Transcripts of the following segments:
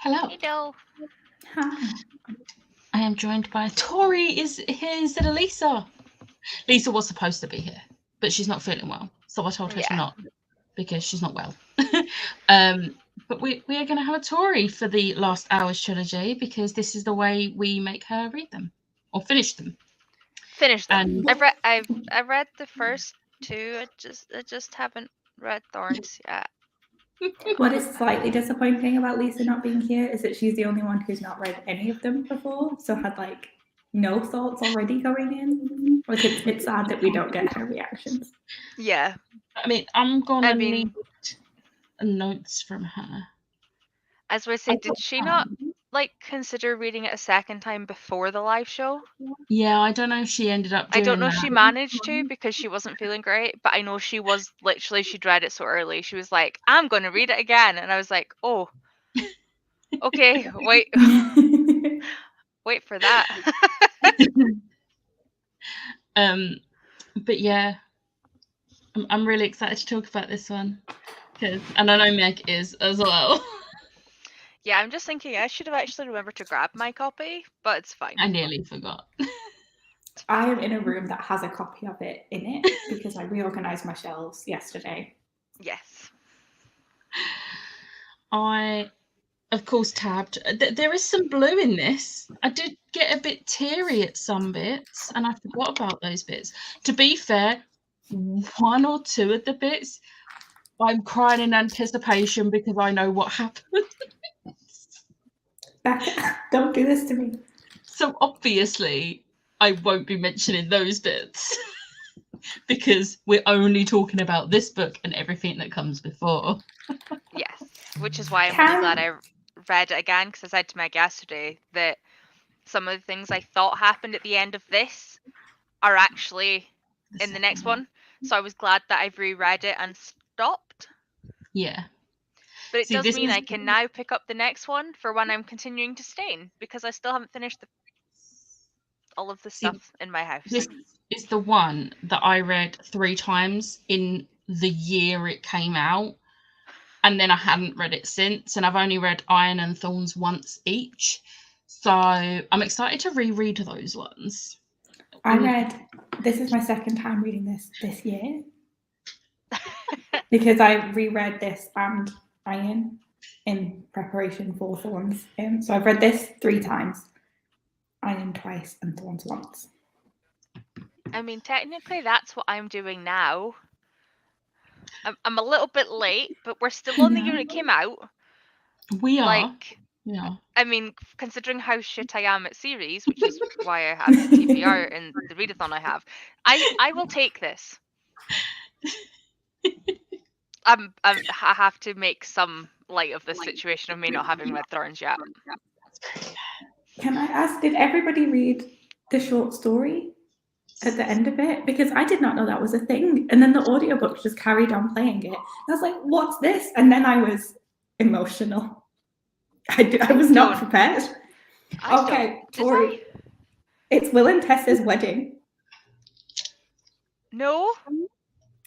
Hello. Hello. Hi. I am joined by Tori is here instead of Lisa. Lisa was supposed to be here, but she's not feeling well. So I told her to not because she's not well. But we are going to have a Tori for the Last Hours trilogy because this is the way we make her read them or finish them. Finish them. And I've read the first two. I just haven't read Thorns yet. What is slightly disappointing about Lisa not being here is that she's the only one who's not read any of them before, so had like no thoughts already going in. Like it's sad that we don't get her reactions. Yeah. I mean, I'm gonna need notes from her. As I say, did she not like consider reading it a second time before the live show? Yeah, I don't know if she ended up doing I don't know if that. she managed to because she wasn't feeling great, but I know she was literally, she'd read it so early. She was like, I'm going to read it again. And I was like, oh, okay, wait for that. But yeah, I'm really excited to talk about this one and I know Meg is as well. Yeah, I'm just thinking I should have actually remembered to grab my copy, but it's fine. I nearly forgot. I am in a room that has a copy of it in it because I reorganized my shelves yesterday. Yes. I, of course, tabbed. There is some blue in this. I did get a bit teary at some bits, and I forgot about those bits. To be fair, one or two of the bits, I'm crying in anticipation because I know what happened. Becca, don't do this to me. So obviously, I won't be mentioning those bits because we're only talking about this book and everything that comes before. Yes, which is why I'm really glad I read it again, because I said to Meg yesterday that some of the things I thought happened at the end of this are actually in the next one. So I was glad that I've reread it and stopped. Yeah. But it does mean I can now pick up the next one for when I'm continuing to stain, because I still haven't finished all of the stuff in my house. This is the one that I read 3 times in the year it came out, and then I hadn't read it since, and I've only read Iron and Thorns once each. So I'm excited to reread those ones. This is my second time reading this year because I reread this and Iron in preparation for Thorns. So I've read this 3 times, Iron twice, and Thorns once. I mean, technically that's what I'm doing now. I'm a little bit late, but we're still on the year it came out. We are. Like, yeah. I mean, considering how shit I am at series, which is why I have the TBR and the readathon I have, I will take this. I have to make some light of this situation of me not having read Thorns yet. Can I ask, did everybody read the short story at the end of it? Because I did not know that was a thing. And then the audiobook just carried on playing it. I was like, what's this? And then I was emotional. I was not prepared. Okay, Tori. It's Will and Tessa's wedding. No?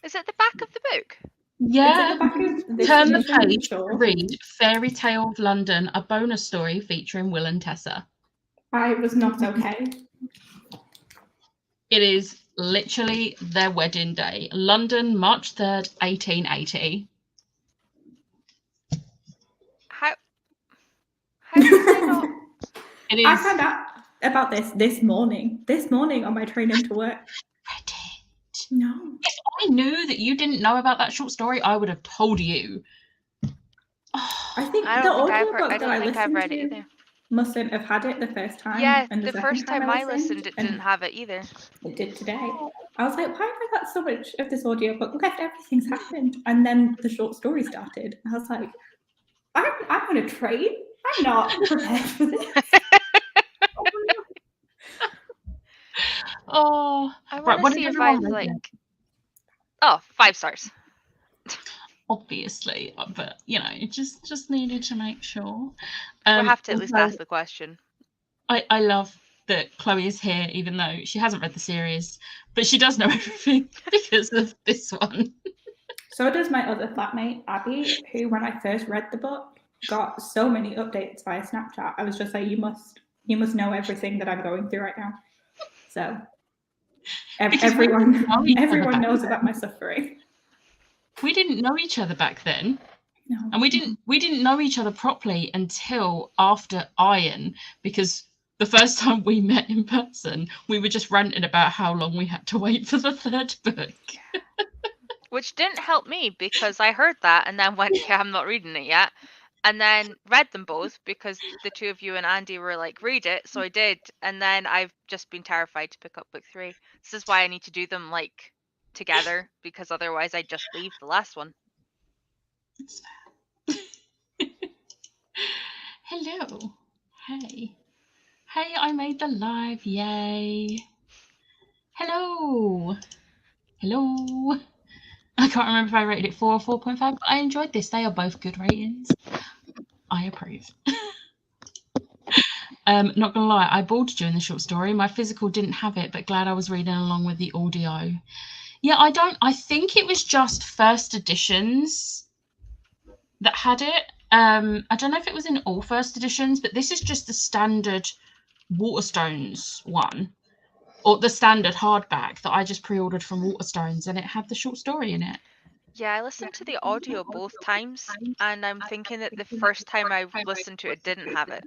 Is it the back of the book? Yeah. It's at the back of Turn the page to read Fairy Tale of London, a bonus story featuring Will and Tessa. I was not okay. It is literally their wedding day. London, March 3rd, 1880. How did I not? It is. I found out about this morning. This morning on my train into work. No. If I knew that you didn't know about that short story, I would have told you. I think the audiobook that I listened to mustn't have had it the first time. Yeah, and the first time I listened, it didn't have it either. It did today. I was like, why have I got so much of this audiobook left? Everything's happened. And then the short story started. I was like, I'm on a train. I'm not prepared for this. Oh, I want to see if I've like. Oh, 5 stars. Obviously, but you know, just needed to make sure. We'll have to at least ask the question. I love that Chloe is here, even though she hasn't read the series, but she does know everything because of this one. So does my other flatmate, Abby, who, when I first read the book, got so many updates via Snapchat. I was just like, you must know everything that I'm going through right now. So everyone knows about my suffering. We didn't know each other back then. No. And we didn't know each other properly until after Iron, because the first time we met in person, we were just ranting about how long we had to wait for the third book. Which didn't help me, because I heard that and then went, okay, I'm not reading it yet. And then read them both because the two of you and Andy were like, read it. So I did. And then I've just been terrified to pick up book 3. This is why I need to do them like together, because otherwise I just leave the last one. Hello. Hey. Hey, I made the live. Yay. Hello. Hello. I can't remember if I rated it 4 or 4.5, but I enjoyed this. They are both good ratings. I approve. Not gonna lie, I bawled during the short story. My physical didn't have it, but glad I was reading along with the audio. Yeah, I think it was just first editions that had it. I don't know if it was in all first editions, but this is just the standard Waterstones one, or the standard hardback that I just pre-ordered from Waterstones, and it had the short story in it. Yeah, I listened to the audio both times, and I'm thinking that the first time I listened to it didn't have it.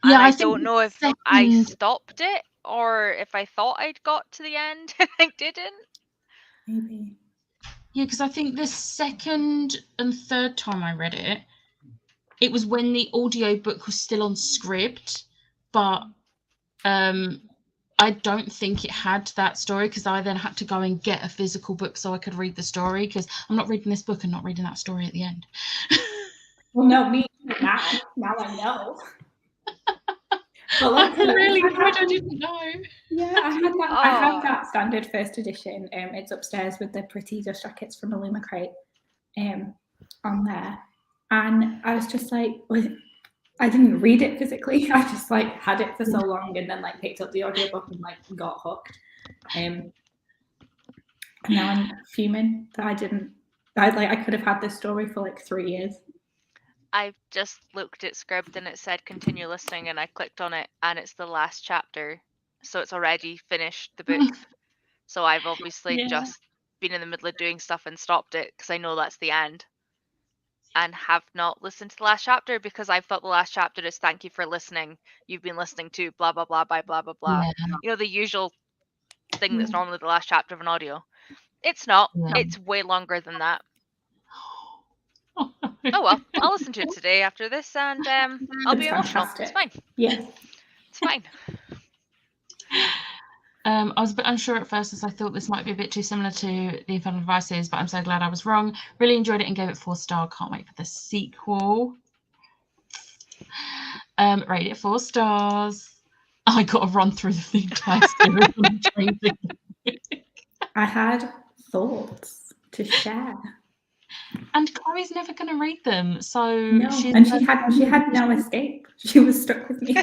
Yeah, and I think don't know if I stopped it or if I thought I'd got to the end and I didn't. Maybe. Yeah, because I think the second and third time I read it, it was when the audiobook was still on script, but I don't think it had that story, because I then had to go and get a physical book so I could read the story, because I'm not reading this book and not reading that story at the end. Well, no, me now. Now I know. But like, I'm really glad I didn't know. Yeah, I had that standard first edition. It's upstairs with the pretty dust jackets from Illuma Crate on there. And I was just like, I didn't read it physically. I just like had it for so long, and then like picked up the audiobook and like got hooked. And now I'm fuming that I didn't. I could have had this story for like 3 years. I've just looked at Scribd and it said continue listening, and I clicked on it and it's the last chapter, so it's already finished the book. So I've obviously just been in the middle of doing stuff and stopped it because I know that's the end, and have not listened to the last chapter because I thought the last chapter is thank you for listening. You've been listening to blah blah blah by blah blah blah. Yeah. You know, the usual thing that's normally the last chapter of an audio. It's not. It's way longer than that. Oh well, I'll listen to it today after this, and I'll be emotional. It's fine. Yeah, it's fine. I was a bit unsure at first, as I thought this might be a bit too similar to The Infernal Devices, but I'm so glad I was wrong. Really enjoyed it and gave it 4 stars. Can't wait for the sequel. Rate it 4 stars. I got to run through the entire series. I had thoughts to share. And Chloe's never going to read them, so no. And she had no escape. She was stuck with me.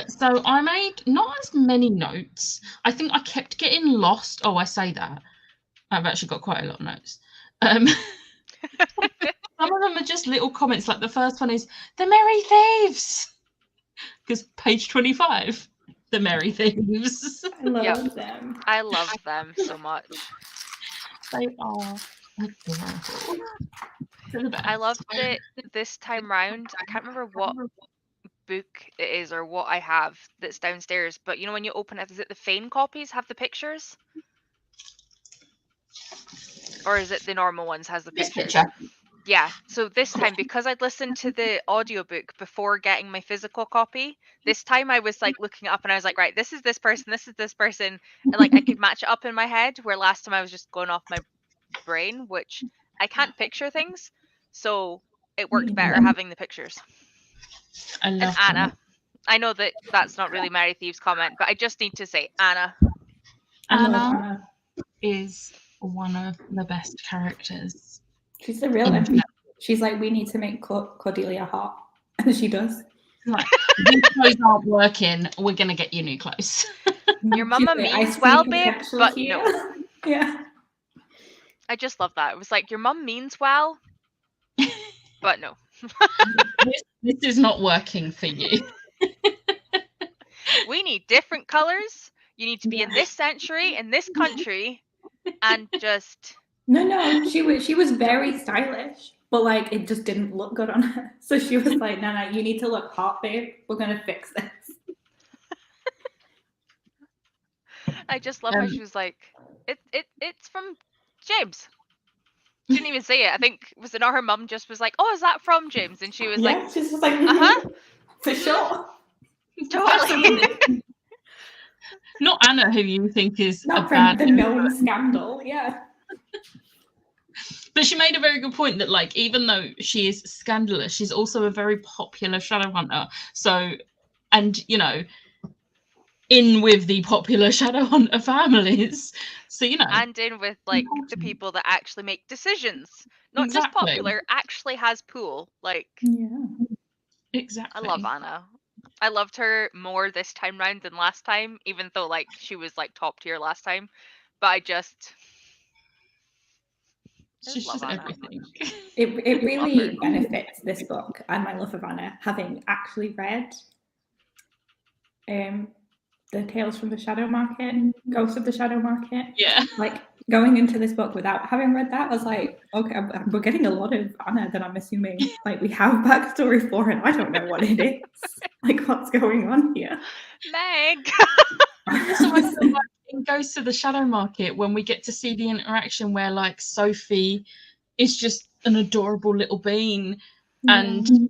So I made not as many notes. I think I kept getting lost. Oh, I say that. I've actually got quite a lot of notes. Some of them are just little comments. Like the first one is the Merry Thieves, because page 25. The Merry Thieves. I love them. I love them so much. They are adorable. I loved it this time round. I can't remember what book it is or what I have that's downstairs, but you know when you open it, is it the Fane copies have the pictures? Or is it the normal ones has the pictures? Yeah, so this time, because I'd listened to the audiobook before getting my physical copy, this time I was like looking up and I was like, right, this is this person, and like I could match it up in my head, where last time I was just going off my brain, which I can't picture things, so it worked better having the pictures. I love and Anna. I know that that's not really Merry Thieves' comment, but I just need to say Anna. Anna is one of the best characters. She's the real MVP. She's like, we need to make Cordelia hot. And she does. Like, these clothes aren't working. We're going to get you new clothes. Your mama means well, babe, but no. Yeah. I just love that. It was like, your mum means well, but no. This is not working for you. We need different colors. You need to be in this century, in this country, and just... No, she was very stylish, but like it just didn't look good on her. So she was like, no, you need to look hot, babe. We're gonna fix this. I just love how she was like, it's from James. She didn't even say it. I think, was it not her mum just was like, oh, is that from James? And she was like, she's just like, for sure. Totally. Not Anna, who you think is not a from bad the known scandal, yeah. But she made a very good point that, like, even though she is scandalous, she's also a very popular Shadowhunter. So, and, you know, in with the popular Shadowhunter families. So, you know. And in with, like, the people that actually make decisions. Not just popular, actually has pool. Like, yeah. Exactly. I love Anna. I loved her more this time round than last time, even though, like, she was, like, top tier last time. But I just... She's just everything. It really benefits this book and my love of Anna, having actually read the Tales from the Shadow Market, Ghosts of the Shadow Market. Yeah. Like, going into this book without having read that, I was like, okay, we're getting a lot of Anna that I'm assuming, like, we have backstory for, and I don't know what it is. Like, what's going on here? Meg! So I feel like in Ghosts of the Shadow Market, when we get to see the interaction where, like, Sophie is just an adorable little bean, and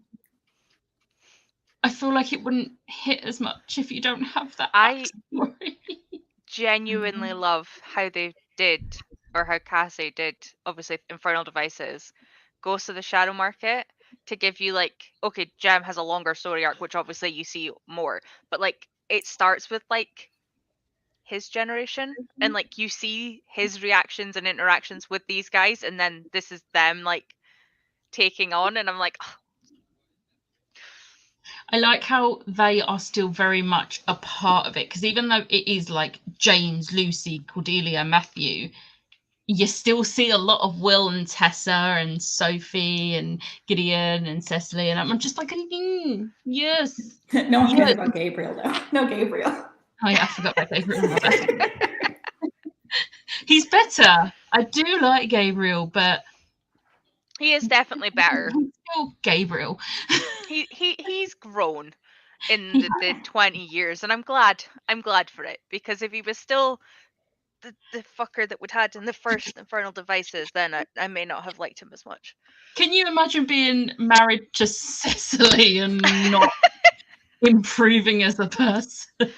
I feel like it wouldn't hit as much if you don't have that backstory. Genuinely love how they did, or how Cassie did, obviously, Infernal Devices, Ghosts of the Shadow Market, to give you, like, okay, Jem has a longer story arc, which obviously you see more, but, like, it starts with, like, his generation, and, like, you see his reactions and interactions with these guys, and then this is them, like, taking on, and I'm like, oh. I like how they are still very much a part of it, because even though it is like James, Lucy, Cordelia, Matthew, you still see a lot of Will and Tessa and Sophie and Gideon and Cecily, and I'm just like, yes. No one cares about Gabriel, though. No, Gabriel. Oh yeah, I forgot about Gabriel. He's better. I do like Gabriel, but he is definitely better. He's still Gabriel. He's grown in the 20 years, and I'm glad for it, because if he was still the fucker that we'd had in the first Infernal Devices, then I may not have liked him as much. Can you imagine being married to Cecily and not improving as a person?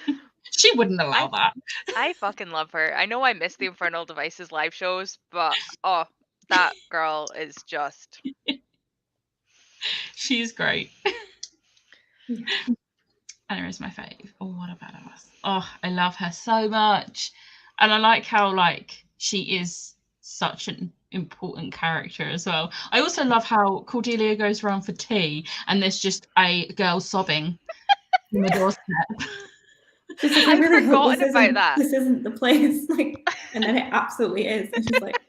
She wouldn't allow that. I fucking love her. I know I missed the Infernal Devices live shows, but oh, that girl is just... She's great. Anna is my fave. Oh, what a badass. Oh, I love her so much. And I like how, like, she is such an important character as well. I also love how Cordelia goes around for tea and there's just a girl sobbing in the doorstep. She's like, I really hope this isn't the place. Like, and then it absolutely is. And she's like,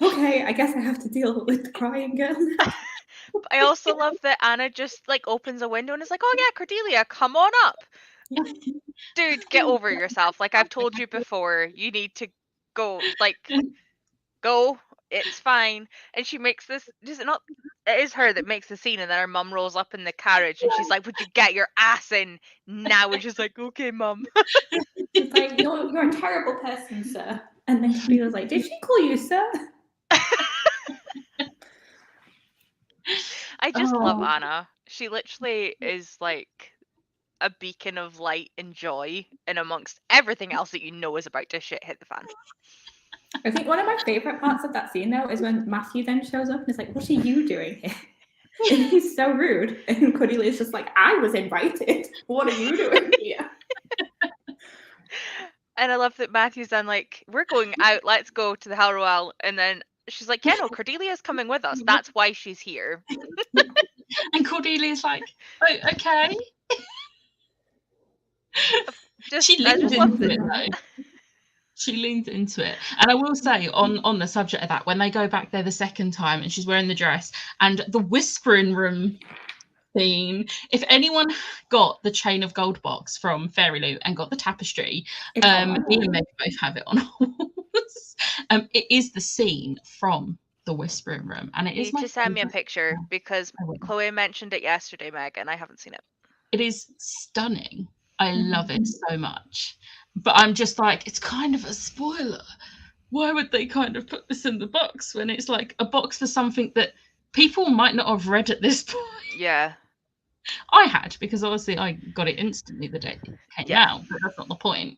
okay, I guess I have to deal with the crying girl now. I also love that Anna just, like, opens a window and is like, oh yeah, Cordelia, come on up. Dude, get over yourself. Like, I've told you before, you need to go. Like, go. It's fine. And she makes this... Is it not? It is her that makes the scene, and then her mum rolls up in the carriage, and she's like, would you get your ass in now? And she's like, okay, mum. It's like, you're a terrible person, sir. And then Cordelia's like, did she call you sir? I just love Anna. She literally is like a beacon of light and joy, and amongst everything else that you know is about to shit hit the fan. I think one of my favourite parts of that scene, though, is when Matthew then shows up and is like, what are you doing here? And he's so rude. And Cordelia's just like, I was invited. What are you doing here? And I love that Matthew's then like, we're going out, let's go to the Hell Royale. And then she's like, yeah, no, Cordelia's coming with us. That's why she's here. And Cordelia's like, oh, okay. She leans into it, though. She leans into it. And I will say, on the subject of that, when they go back there the second time and she's wearing the dress and the whispering room scene, if anyone got the Chain of Gold box from Fairy Loot and got the tapestry, me and Meg both have it on ours. It is the scene from the whispering room, and it is my need to send me a favourite. picture because Chloe mentioned it yesterday, Meg, and I haven't seen it. It is stunning. I love it so much. But I'm just like, it's kind of a spoiler. Why would they kind of put this in the box when it's like a box for something that people might not have read at this point? Yeah. I had, because obviously I got it instantly the day it came out, but that's not the point.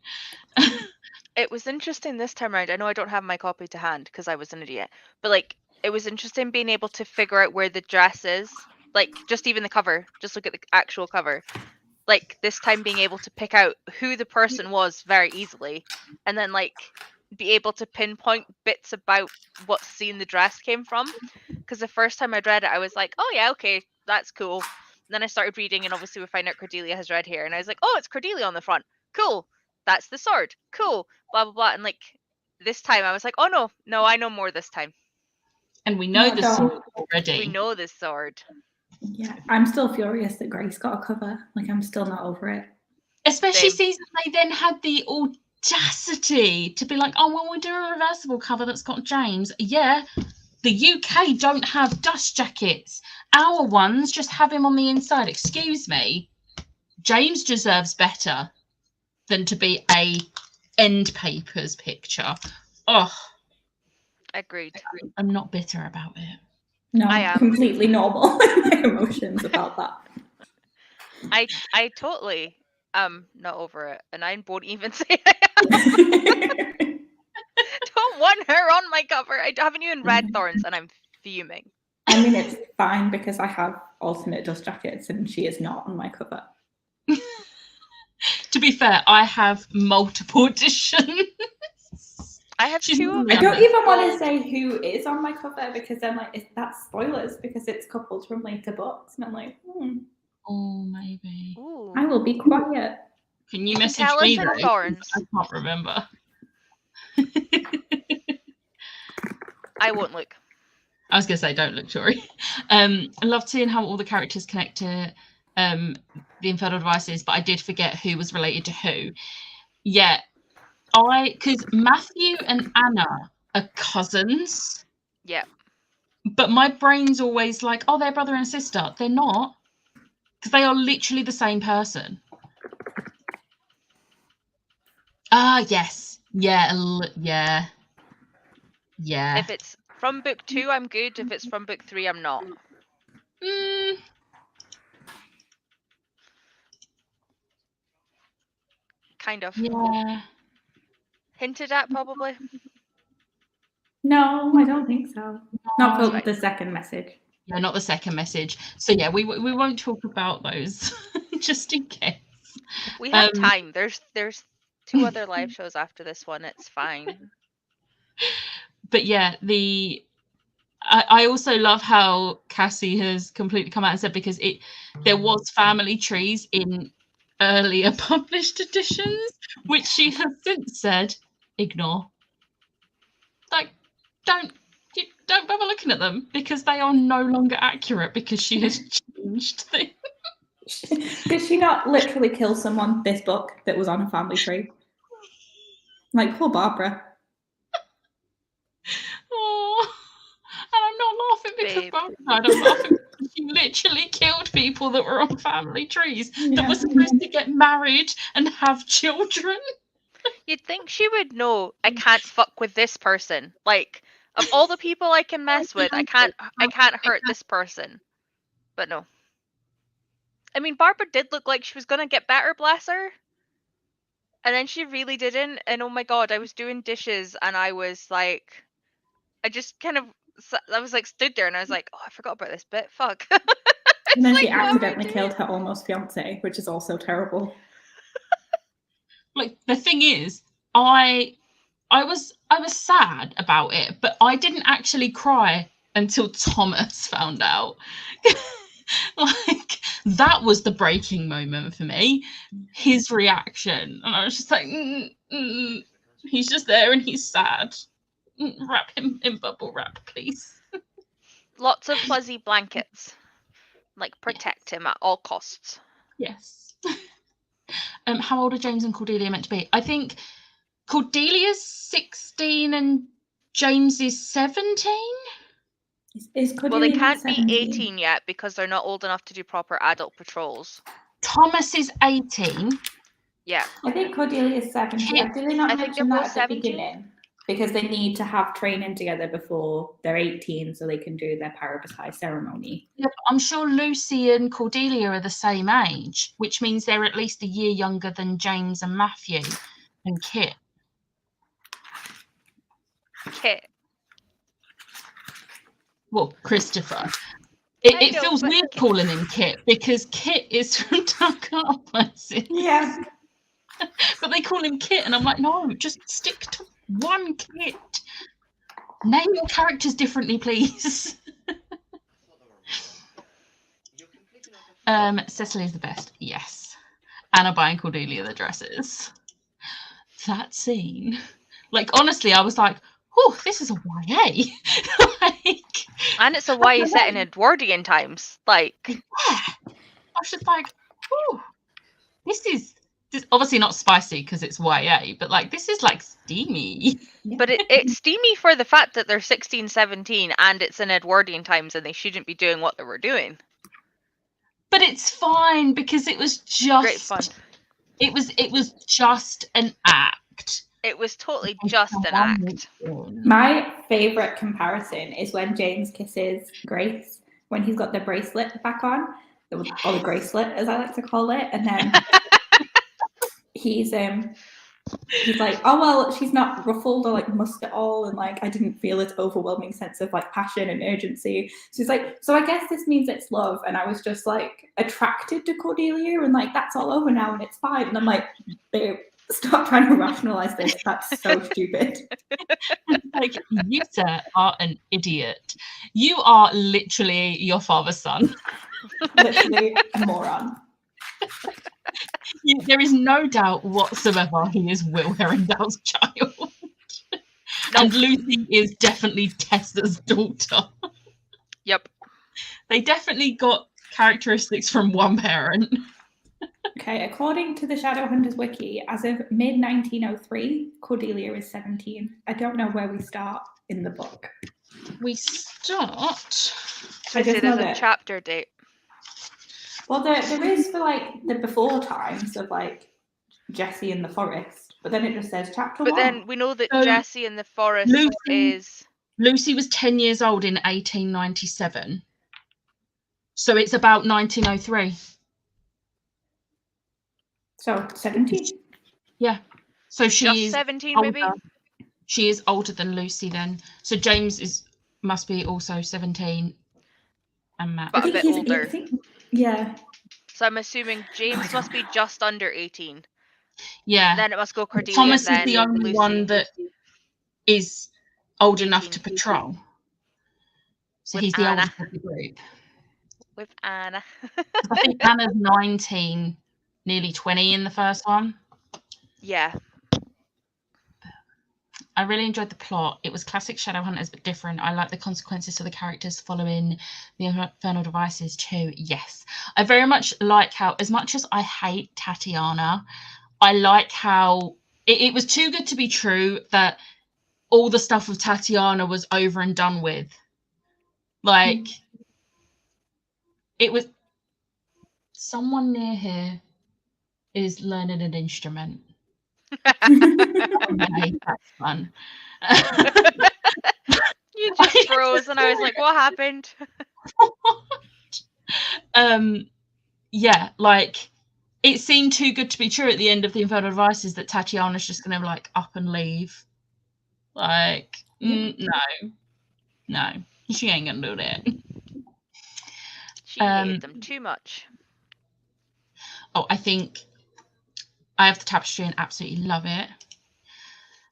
It was interesting this time around. I know I don't have my copy to hand because I was an idiot, but like it was interesting being able to figure out where the dress is. Like just even the cover, just look at the actual cover. Like this time being able to pick out who the person was very easily, and then like be able to pinpoint bits about what scene the dress came from. Because the first time I read it, I was like, oh yeah, okay, that's cool. And then I started reading, and obviously we find out Cordelia has red hair, and I was like, oh, it's Cordelia on the front. Cool. That's the sword. Cool. Blah blah blah. And like this time, I was like, oh no, I know more this time. And we know the sword already. We know this sword. Yeah, I'm still furious that Grace got a cover. Like, I'm still not over it. Especially since they then had the audacity to be like, oh, well, we'll do a reversible cover that's got James. Yeah, the UK don't have dust jackets. Our ones just have him on the inside. Excuse me. James deserves better than to be a end papers picture. Oh. Agreed. I'm not bitter about it. No, I am completely normal in my emotions about that. I totally am not over it, and I won't even say I am. Don't want her on my cover. I haven't even read Thorns, and I'm fuming. I mean, it's fine because I have alternate dust jackets, and she is not on my cover. To be fair, I have multiple editions. I have two. I don't even want to say who is on my cover because then like that's spoilers because it's couples from later books, and I'm like, oh, maybe. Ooh. I will be quiet. Can you message me though? Thorns. I can't remember. I won't look. I was gonna say, don't look, Tori. I loved seeing how all the characters connect to the Infernal Devices, but I did forget who was related to who. Yeah. Because Matthew and Anna are cousins. Yeah. But my brain's always like, oh, they're brother and sister. They're not. Because they are literally the same person. Yes. Yeah. If it's from book 2, I'm good. If it's from book 3, I'm not. Kind of. Yeah. Hinted at, probably. No, I don't think so. Not for the second message. Yeah, not the second message. So yeah, we won't talk about those just in case. We have time. There's 2 other live shows after this one. It's fine. But yeah, I also love how Cassie has completely come out and said because there was family trees in earlier published editions, which she has since said, ignore. Like, don't bother looking at them because they are no longer accurate because she has changed things. Did she not literally kill someone this book that was on a family tree? Like, poor Barbara. Oh, and I'm not laughing because Barbara died. I'm laughing because she literally killed people that were on family trees that were supposed to get married and have children. You'd think she would know, I can't fuck with this person. Like, of all the people I can mess with, I can't hurt this person. But no. I mean, Barbara did look like she was going to get better, bless her. And then she really didn't. And oh my god, I was doing dishes and I was like, I just kind of, I was like stood there and I was like, oh, I forgot about this bit. Fuck. And then she accidentally killed her almost fiance, which is also terrible. Like, the thing is, I was sad about it, but I didn't actually cry until Thomas found out. Like, that was the breaking moment for me, his reaction, and I was just like, He's just there and he's sad. Wrap him in bubble wrap, please. Lots of fuzzy blankets. Like, protect him at all costs. Yes. How old are James and Cordelia meant to be? I think Cordelia's 16 and James is 17? Is Cordelia Well, they not can't 17? be 18 yet because they're not old enough to do proper adult patrols. Thomas is 18. Yeah. I think Cordelia is 17. Did they not mention that at the beginning? Because they need to have training together before they're 18 so they can do their parabaptise ceremony. Yeah, I'm sure Lucy and Cordelia are the same age, which means they're at least a year younger than James and Matthew and Kit. Kit. Well, Christopher. It know, feels but weird calling him Kit because Kit is from Dark Places. Yeah. But they call him Kit, and I'm like, no, just stick to one Kit. Name your characters differently, please. Cecily is the best. Yes. Anna buying Cordelia the dresses. That scene. Like, honestly, I was like, oh, this is a YA. Like, and it's a YA set in Edwardian times. Like, yeah. I was just like, oh, this is obviously not spicy because it's YA, but like, this is like steamy. But it's steamy for the fact that they're 16, 17 and it's in Edwardian times and they shouldn't be doing what they were doing. But it's fine because it was just great fun. It was just an act. It was totally just an act. My favourite comparison is when James kisses Grace when he's got the bracelet back on, or the bracelet as I like to call it, and then he's like, oh well, she's not ruffled or like mussed at all, and like I didn't feel its overwhelming sense of like passion and urgency. So he's like, so I guess this means it's love, and I was just like attracted to Cordelia, and like that's all over now and it's fine. And I'm like, babe, stop trying to rationalize this. That's so stupid. Like, you sir are an idiot. You are literally your father's son. Literally a moron. There is no doubt whatsoever he is Will Herringdale's child. Nope. And Lucy is definitely Tessa's daughter. Yep. They definitely got characteristics from one parent. Okay, according to the Shadowhunters wiki, as of mid-1903, Cordelia is 17. I don't know where we start in the book. We start... I say there's a chapter date. Well, there is for like the before times of like Jessie in the forest, but then it just says chapter 1. But then we know that Jessie in the forest is... Lucy was 10 years old in 1897. So it's about 1903. So 17? Yeah. So she is 17 older. maybe? She is older than Lucy then. So James must be also 17 and Matt. But a bit older. Yeah. So I'm assuming James must be just under 18. Yeah. Then it must go Cordelia. Thomas then is the only Lucy. one that is old enough to patrol. So With he's the Anna. oldest of the group. With Anna. I think Anna's 19, nearly 20 in the first one. Yeah. I really enjoyed the plot. It was classic Shadowhunters, but different. I like the consequences for the characters following the infernal devices too. Yes. I very much like how, as much as I hate Tatiana, I like how it was too good to be true that all the stuff with Tatiana was over and done with. Like, it was... Someone near here is learning an instrument. Okay, that's fun. You just froze and I was like, what happened? Yeah, like it seemed too good to be true at the end of the Infernal Devices that Tatiana's just gonna like up and leave. Like, no, she ain't gonna do that. She hated them too much. Oh, I think I have the tapestry and absolutely love it.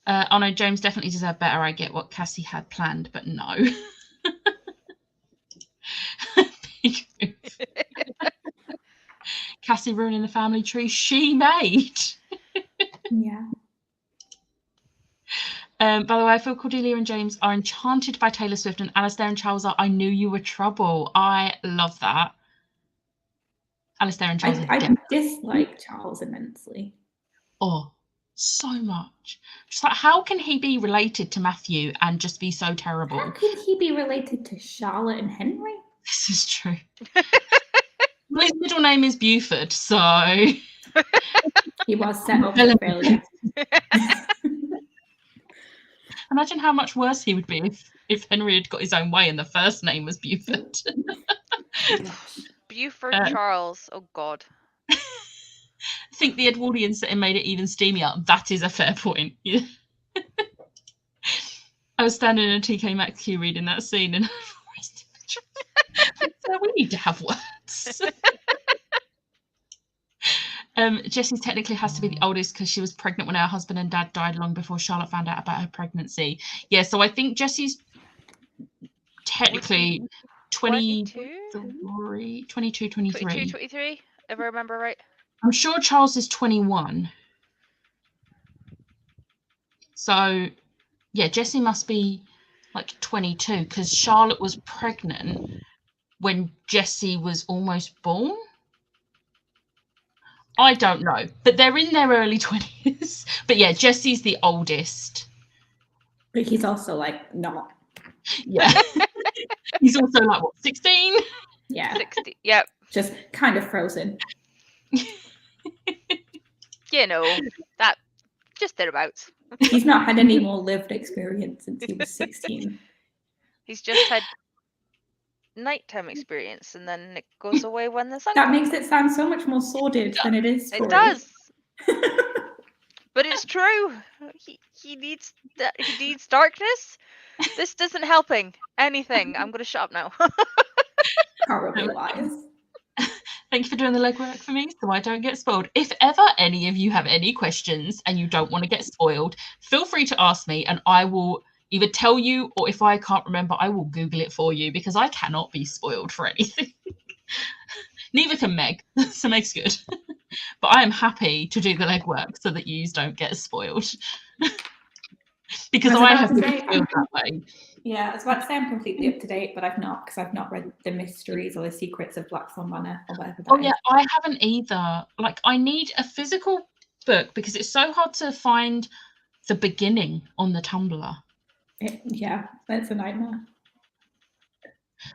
Oh no, James definitely deserved better. I get what Cassie had planned, but no. Cassie ruining the family tree she made. Yeah. By the way, I feel Cordelia and James are enchanted by Taylor Swift, and Alistair and Charles are I knew you were trouble. I love that. Alistair and Charles I dislike Charles immensely. Oh, so much. Just like, how can he be related to Matthew and just be so terrible? How can he be related to Charlotte and Henry? This is true. Well, his middle name is Buford, so he was set up for failure. Imagine how much worse he would be if Henry had got his own way and the first name was Buford. Buford Charles. Oh God. I think the Edwardian setting made it even steamier. That is a fair point. Yeah. I was standing in a TK Maxx queue reading that scene and so we need to have words. Jessie technically has to be the oldest because she was pregnant when her husband and dad died long before Charlotte found out about her pregnancy. Yeah, so I think Jessie's technically 22, 23. If I remember right. I'm sure Charles is 21. So, yeah, Jessie must be like 22 because Charlotte was pregnant when Jessie was almost born. I don't know, but they're in their early 20s. But yeah, Jessie's the oldest. But he's also like not. Yeah. He's also like, what, 16? Yeah. 60. Yep. Just kind of frozen. You know, that just thereabouts. He's not had any more lived experience since he was 16. He's just had nighttime experience, and then it goes away when the sun That comes. makes it sound so much more sordid than it is. It does. But it's true. He needs darkness. This isn't helping anything. I'm going to shut up now. Horribly wise. Thank you for doing the legwork for me so I don't get spoiled. If ever any of you have any questions and you don't want to get spoiled, feel free to ask me and I will either tell you, or if I can't remember, I will Google it for you because I cannot be spoiled for anything. Neither can Meg, so Meg's good. But I am happy to do the legwork so that you don't get spoiled. Because I have been spoiled that way. Yeah, I was about to say I'm completely up to date, but I've not, because I've not read the mysteries or the secrets of Black Swan Manor or whatever that is. Yeah, I haven't either. Like, I need a physical book because it's so hard to find the beginning on the Tumblr. Yeah, that's a nightmare.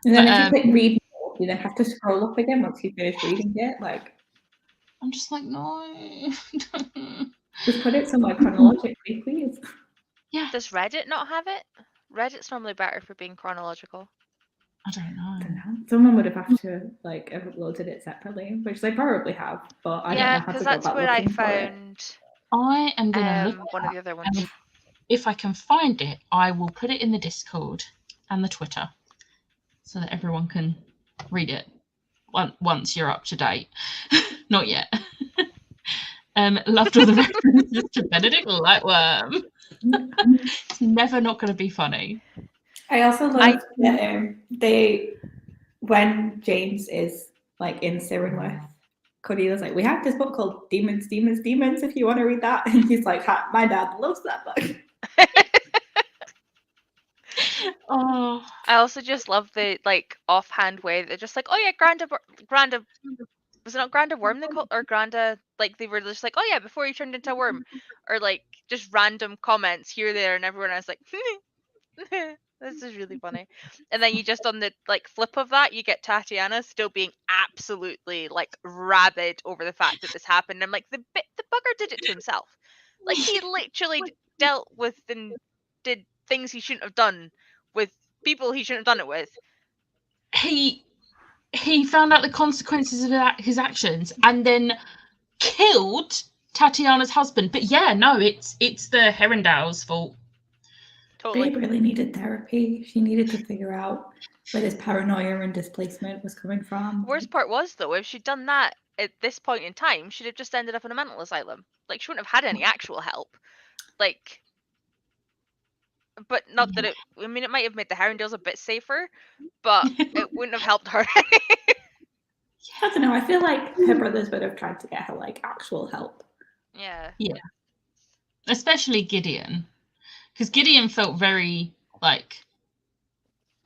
And then if you click read more, you then have to scroll up again once you finish reading it. Like, I'm just like, no. Just put it somewhere chronologically, please. Yeah. Does Reddit not have it? Reddit's normally better for being chronological. I don't know. Someone would have to like have uploaded it separately, which they probably have, but I don't know how to go about looking for it. Yeah, because that's where I found. I am gonna look one of the other ones. If I can find it, I will put it in the Discord and the Twitter so that everyone can read it once you're up to date. Not yet. Loved all the references to Benedict Lightworm. It's never not going to be funny. I also love that when James is like in Cyrenworth, Cordelia's like, we have this book called Demons, Demons, Demons, if you want to read that. And he's like, my dad loves that book. Oh, I also just love the like offhand way they're just like, oh yeah, Granda, was it not Granda Worm they called, or Granda, like they were just like, oh yeah, before he turned into a worm, or like just random comments here, there, and everyone. I was like, this is really funny. And then you just on the like flip of that, you get Tatiana still being absolutely like rabid over the fact that this happened. I'm like, the bugger did it to himself. Like he literally dealt with and did things he shouldn't have done with people he shouldn't have done it with. He found out the consequences of his actions and then killed Tatiana's husband. But yeah, no, it's the Herondale's fault. Totally. Babe really needed therapy. She needed to figure out where this paranoia and displacement was coming from. Worst part was, though, if she'd done that at this point in time, she'd have just ended up in a mental asylum. Like, she wouldn't have had any actual help. Like, but not that it, I mean, it might have made the Herondales a bit safer, but it wouldn't have helped her. I don't know. I feel like her brothers would have tried to get her, like, actual help. Yeah. Yeah. Especially Gideon. because Gideon felt very like,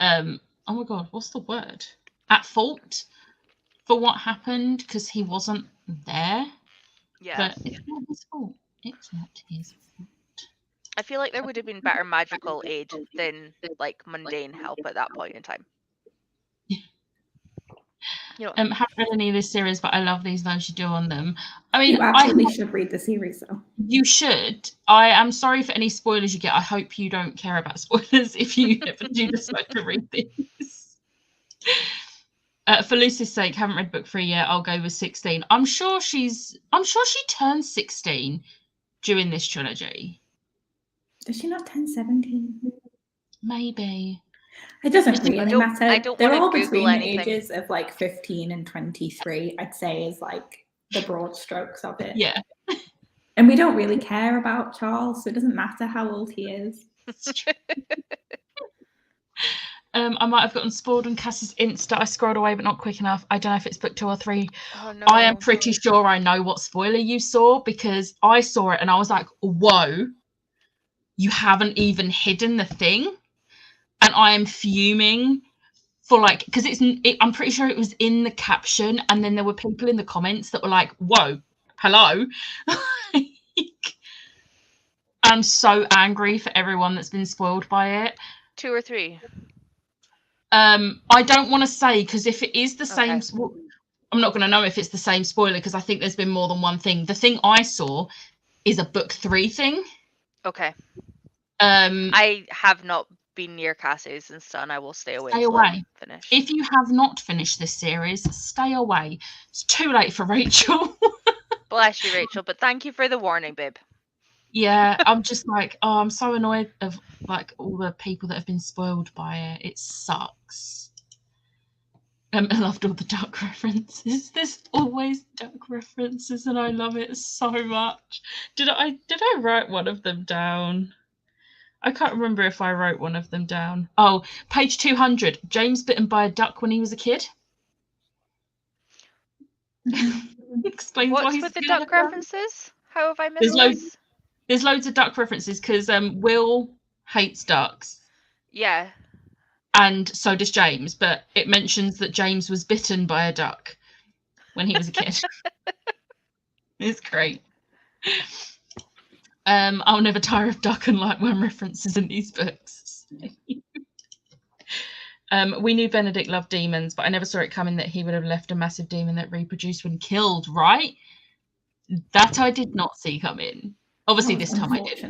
oh my god, what's the word? At fault for what happened because he wasn't there. Yeah. But it's not his fault. It's not his fault. I feel like there would have been better magical aid than like mundane help at that point in time. You know, haven't read any of this series, but I love these notes you do on them. I mean, you absolutely should read the series, though. You should. I am sorry for any spoilers you get. I hope you don't care about spoilers if you ever do decide to read this. For Lucy's sake, haven't read book 3 yet. I'll go with 16. I'm sure she turns 16 during this trilogy. Does she not turn 17? Maybe. It doesn't really matter. They're all between the ages of like 15 and 23, I'd say, is like the broad strokes of it. Yeah. And we don't really care about Charles, so it doesn't matter how old he is. I might have gotten spoiled on Cass's Insta. I scrolled away, but not quick enough. I don't know if it's book 2 or 3. Oh, no. I am pretty sure I know what spoiler you saw because I saw it and I was like, whoa, you haven't even hidden the thing. And I am fuming for like, because I'm pretty sure it was in the caption. And then there were people in the comments that were like, whoa, hello. I'm so angry for everyone that's been spoiled by it. 2 or 3? I don't want to say because if it is the same, I'm not going to know if it's the same spoiler because I think there's been more than one thing. The thing I saw is a book 3 thing. Okay. I have not been near Cassie's and so I will stay away. Stay away. Finish. If you have not finished this series, stay away. It's too late for Rachel. Bless you, Rachel, but thank you for the warning, babe. Yeah, I'm just like, oh, I'm so annoyed of like all the people that have been spoiled by it. It sucks. I loved all the duck references. There's always duck references, and I love it so much. Did I write one of them down? I can't remember if I wrote one of them down. Oh, page 200. James bitten by a duck when he was a kid. Explains what's why he's with the duck references? How have I missed this? There's loads of duck references because Will hates ducks. Yeah. And so does James, but it mentions that James was bitten by a duck when he was a kid. It's great. I'll never tire of duck and lightworm references in these books. We knew Benedict loved demons, but I never saw it coming that he would have left a massive demon that reproduced when killed, right? That I did not see coming. Obviously, this time I did.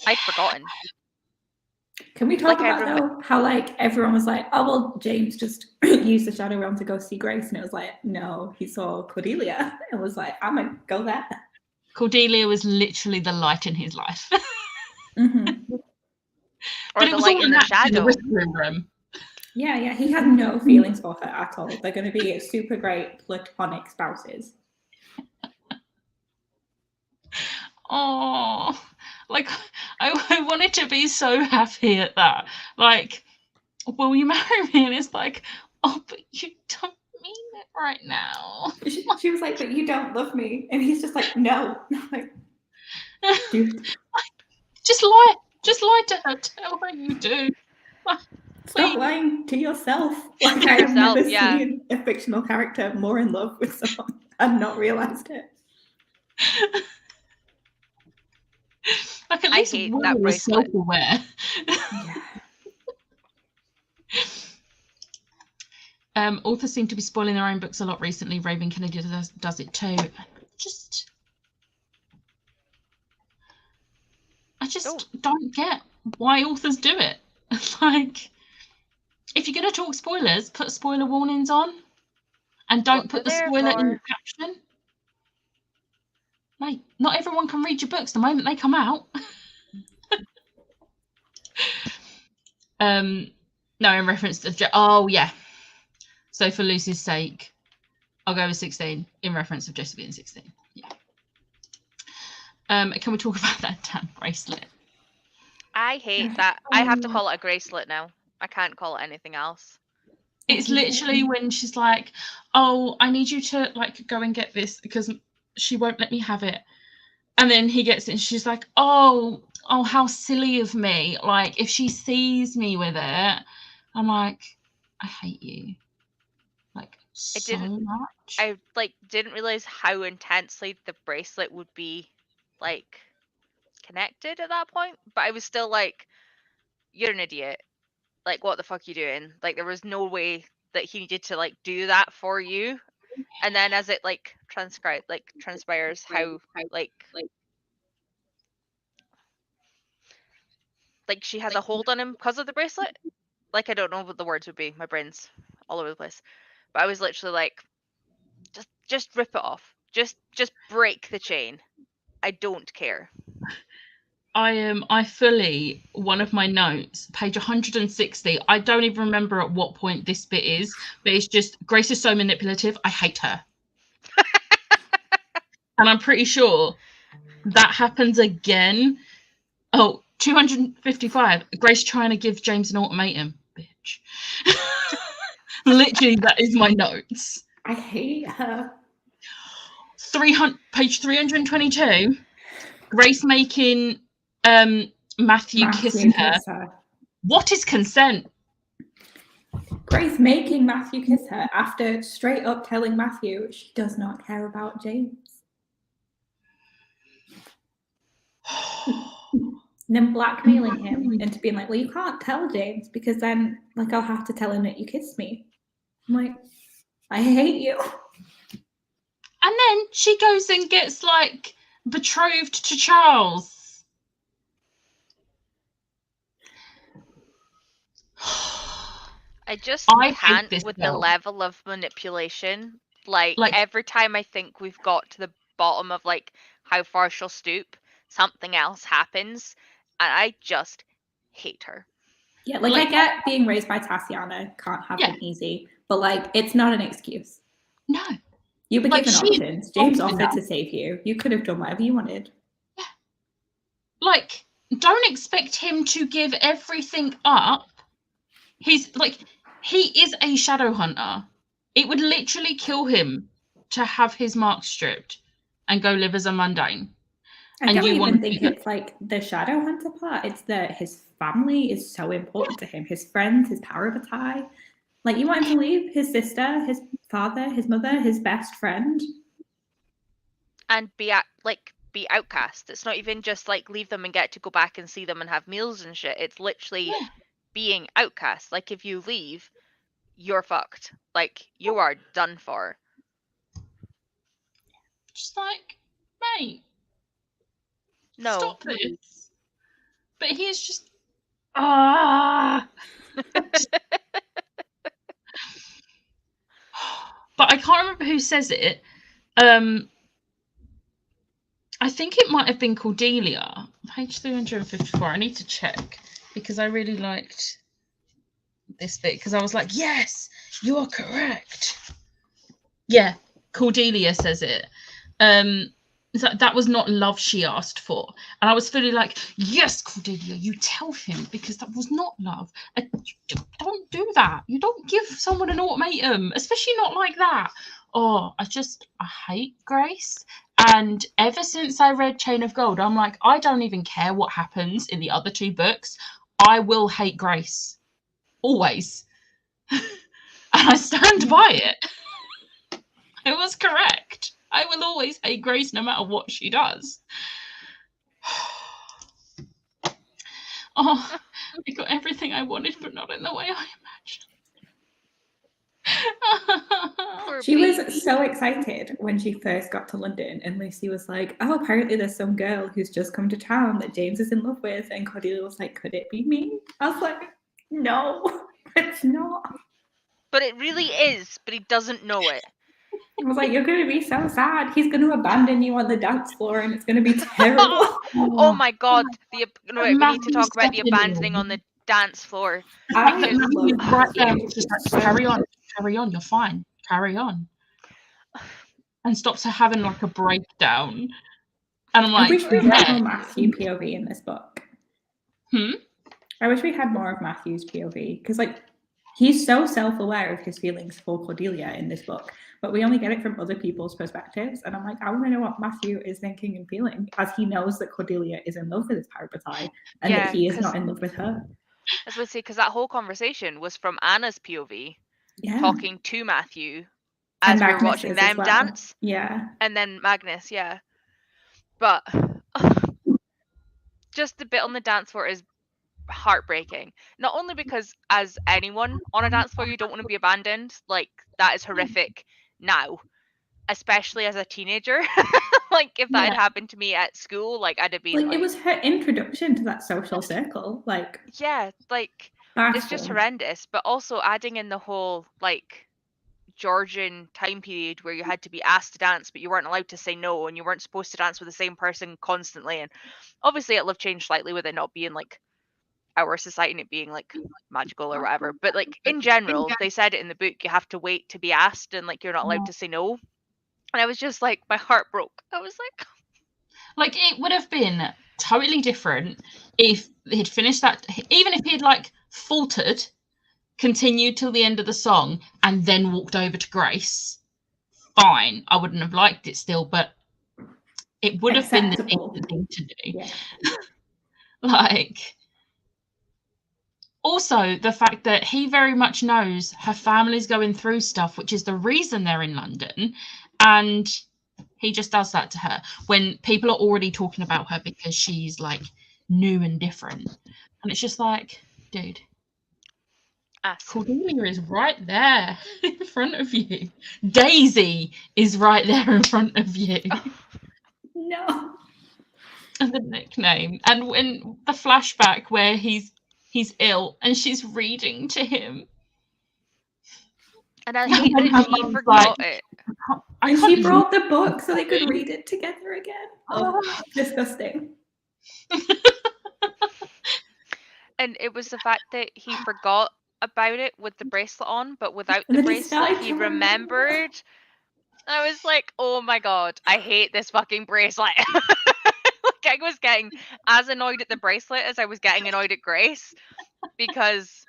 I'd forgotten. Can we talk about though how like everyone was like, oh well, James just used the Shadow Realm to go see Grace, and it was like, no, he saw Cordelia. It was like, I'm gonna go there. Cordelia was literally the light in his life. Mm-hmm. Or the light in the shadow. Room. Yeah, he had no feelings for her at all. They're going to be super great platonic spouses. Oh, like I wanted to be so happy at that. Like, will you marry me? And it's like, oh, but you don't mean it right now. She was like, but you don't love me. And he's just like, no. Like, dude. Just lie to her. Tell her you do. Stop lying to yourself. Like, I have never seen a fictional character more in love with someone and not realised it. Like, at least Will was self-aware. Yeah. Authors seem to be spoiling their own books a lot recently. Raven Kennedy does it too. I just don't get why authors do it. Like, if you're going to talk spoilers, put spoiler warnings on. And don't put the spoiler in the caption. Like, not everyone can read your books the moment they come out. No, in reference to... Oh, yeah. So for Lucy's sake, I'll go with 16 in reference to Jessie being 16. Yeah. Can we talk about that damn bracelet? I hate that. I have to call it a bracelet now. I can't call it anything else. It's literally when she's like, oh, I need you to like go and get this because she won't let me have it. And then he gets it and she's like, oh, oh, how silly of me. Like, if she sees me with it, I'm like, I hate you. Like, so much. I like didn't realize how intensely the bracelet would be like connected at that point, but I was still like, you're an idiot. Like, what the fuck are you doing? Like, there was no way that he needed to like do that for you. And then as it like transpires how like she has a hold on him because of the bracelet. Like, I don't know what the words would be. My brain's all over the place. But I was literally like, just rip it off. Just break the chain. I don't care. I fully, one of my notes, page 160, I don't even remember at what point this bit is, but it's just, Grace is so manipulative, I hate her. And I'm pretty sure that happens again. Oh, 255, Grace trying to give James an ultimatum, bitch. Literally, that is my notes. I hate her. Page 322, Grace making Matthew kiss her. What is consent? Grace making Matthew kiss her after straight up telling Matthew she does not care about James. And then blackmailing him into being like, well, you can't tell James because then like I'll have to tell him that you kissed me. I'm like, I hate you. And then she goes and gets like betrothed to Charles. I can't with the level of manipulation. Like every time I think we've got to the bottom of like how far she'll stoop, something else happens, and I just hate her. Yeah, like I get being raised by Tatiana can't have been easy, but like it's not an excuse. No. You were given options. James offered to save you. You could have done whatever you wanted. Yeah. Like, don't expect him to give everything up. He's like, he is a shadow hunter. It would literally kill him to have his mark stripped and go live as a mundane. I don't even think it's like the shadow hunter part. It's that his family is so important to him. His friends, his parabatai. Like, you want him to leave his sister, his father, his mother, his best friend. And be outcast. It's not even just like leave them and get to go back and see them and have meals and shit. It's literally being outcast. Like, if you leave, you're fucked. Like, you are done for. Just like, mate. No. Stop this. But he's just But I can't remember who says it. I think it might have been Cordelia. Page 354. I need to check because I really liked this bit because I was like, yes, you are correct. Yeah, Cordelia says it. That was not love she asked for. And I was fully like, yes, Cordelia, you tell him because that was not love. Don't do that. You don't give someone an ultimatum, especially not like that. Oh, I hate Grace. And ever since I read Chain of Gold, I'm like, I don't even care what happens in the other two books. I will hate Grace. Always. And I stand by it. I was correct. I will always hate Grace no matter what she does. Oh, I got everything I wanted, but not in the way I imagined. She was so excited when she first got to London, and Lucy was like, oh, apparently there's some girl who's just come to town that James is in love with. And Cordelia was like, could it be me? I was like, no, it's not. But it really is, but he doesn't know it. I was like, you're going to be so sad. He's going to abandon you on the dance floor and it's going to be terrible. Oh my God. We need to talk about the abandoning on the dance floor. Carry on, you're fine. Carry on. And stops her having like a breakdown. And I'm like, I wish we had more Matthew POV in this book. I wish we had more of Matthew's POV because like he's so self-aware of his feelings for Cordelia in this book, but we only get it from other people's perspectives. And I'm like, I want to know what Matthew is thinking and feeling, as he knows that Cordelia is in love with his parabatai and that he is not in love with her. As we say, because that whole conversation was from Anna's POV, talking to Matthew as we were watching them dance. Yeah. And then Magnus, yeah. But just the bit on the dance floor is heartbreaking. Not only because as anyone on a dance floor you don't want to be abandoned, like that is horrific now, especially as a teenager. Like if that had happened to me at school, like I'd have been like it was her introduction to that social circle. Like like it's just horrendous. But also adding in the whole like Georgian time period where you had to be asked to dance but you weren't allowed to say no, and you weren't supposed to dance with the same person constantly. And obviously it'll have changed slightly with it not being like our society and it being like magical or whatever, but like in general they said it in the book, you have to wait to be asked and like you're not allowed to say no. And I was just like, my heart broke. I was like it would have been totally different if he'd finished that, even if he'd like faltered, continued till the end of the song and then walked over to Grace, fine, I wouldn't have liked it still, but it would have been the thing to do. Like, also the fact that he very much knows her family's going through stuff, which is the reason they're in London, and he just does that to her when people are already talking about her because she's like new and different. And it's just like, dude, Cordelia is right there in front of you. Daisy is right there in front of you. No. And the nickname. And when the flashback where he's ill and she's reading to him. And I hate that he forgot it. And she brought the book so they could read it together again. Oh, disgusting. And it was the fact that he forgot about it with the bracelet on, but without the bracelet he remembered. I was like, oh my god, I hate this fucking bracelet. Like I was getting as annoyed at the bracelet as I was getting annoyed at Grace, because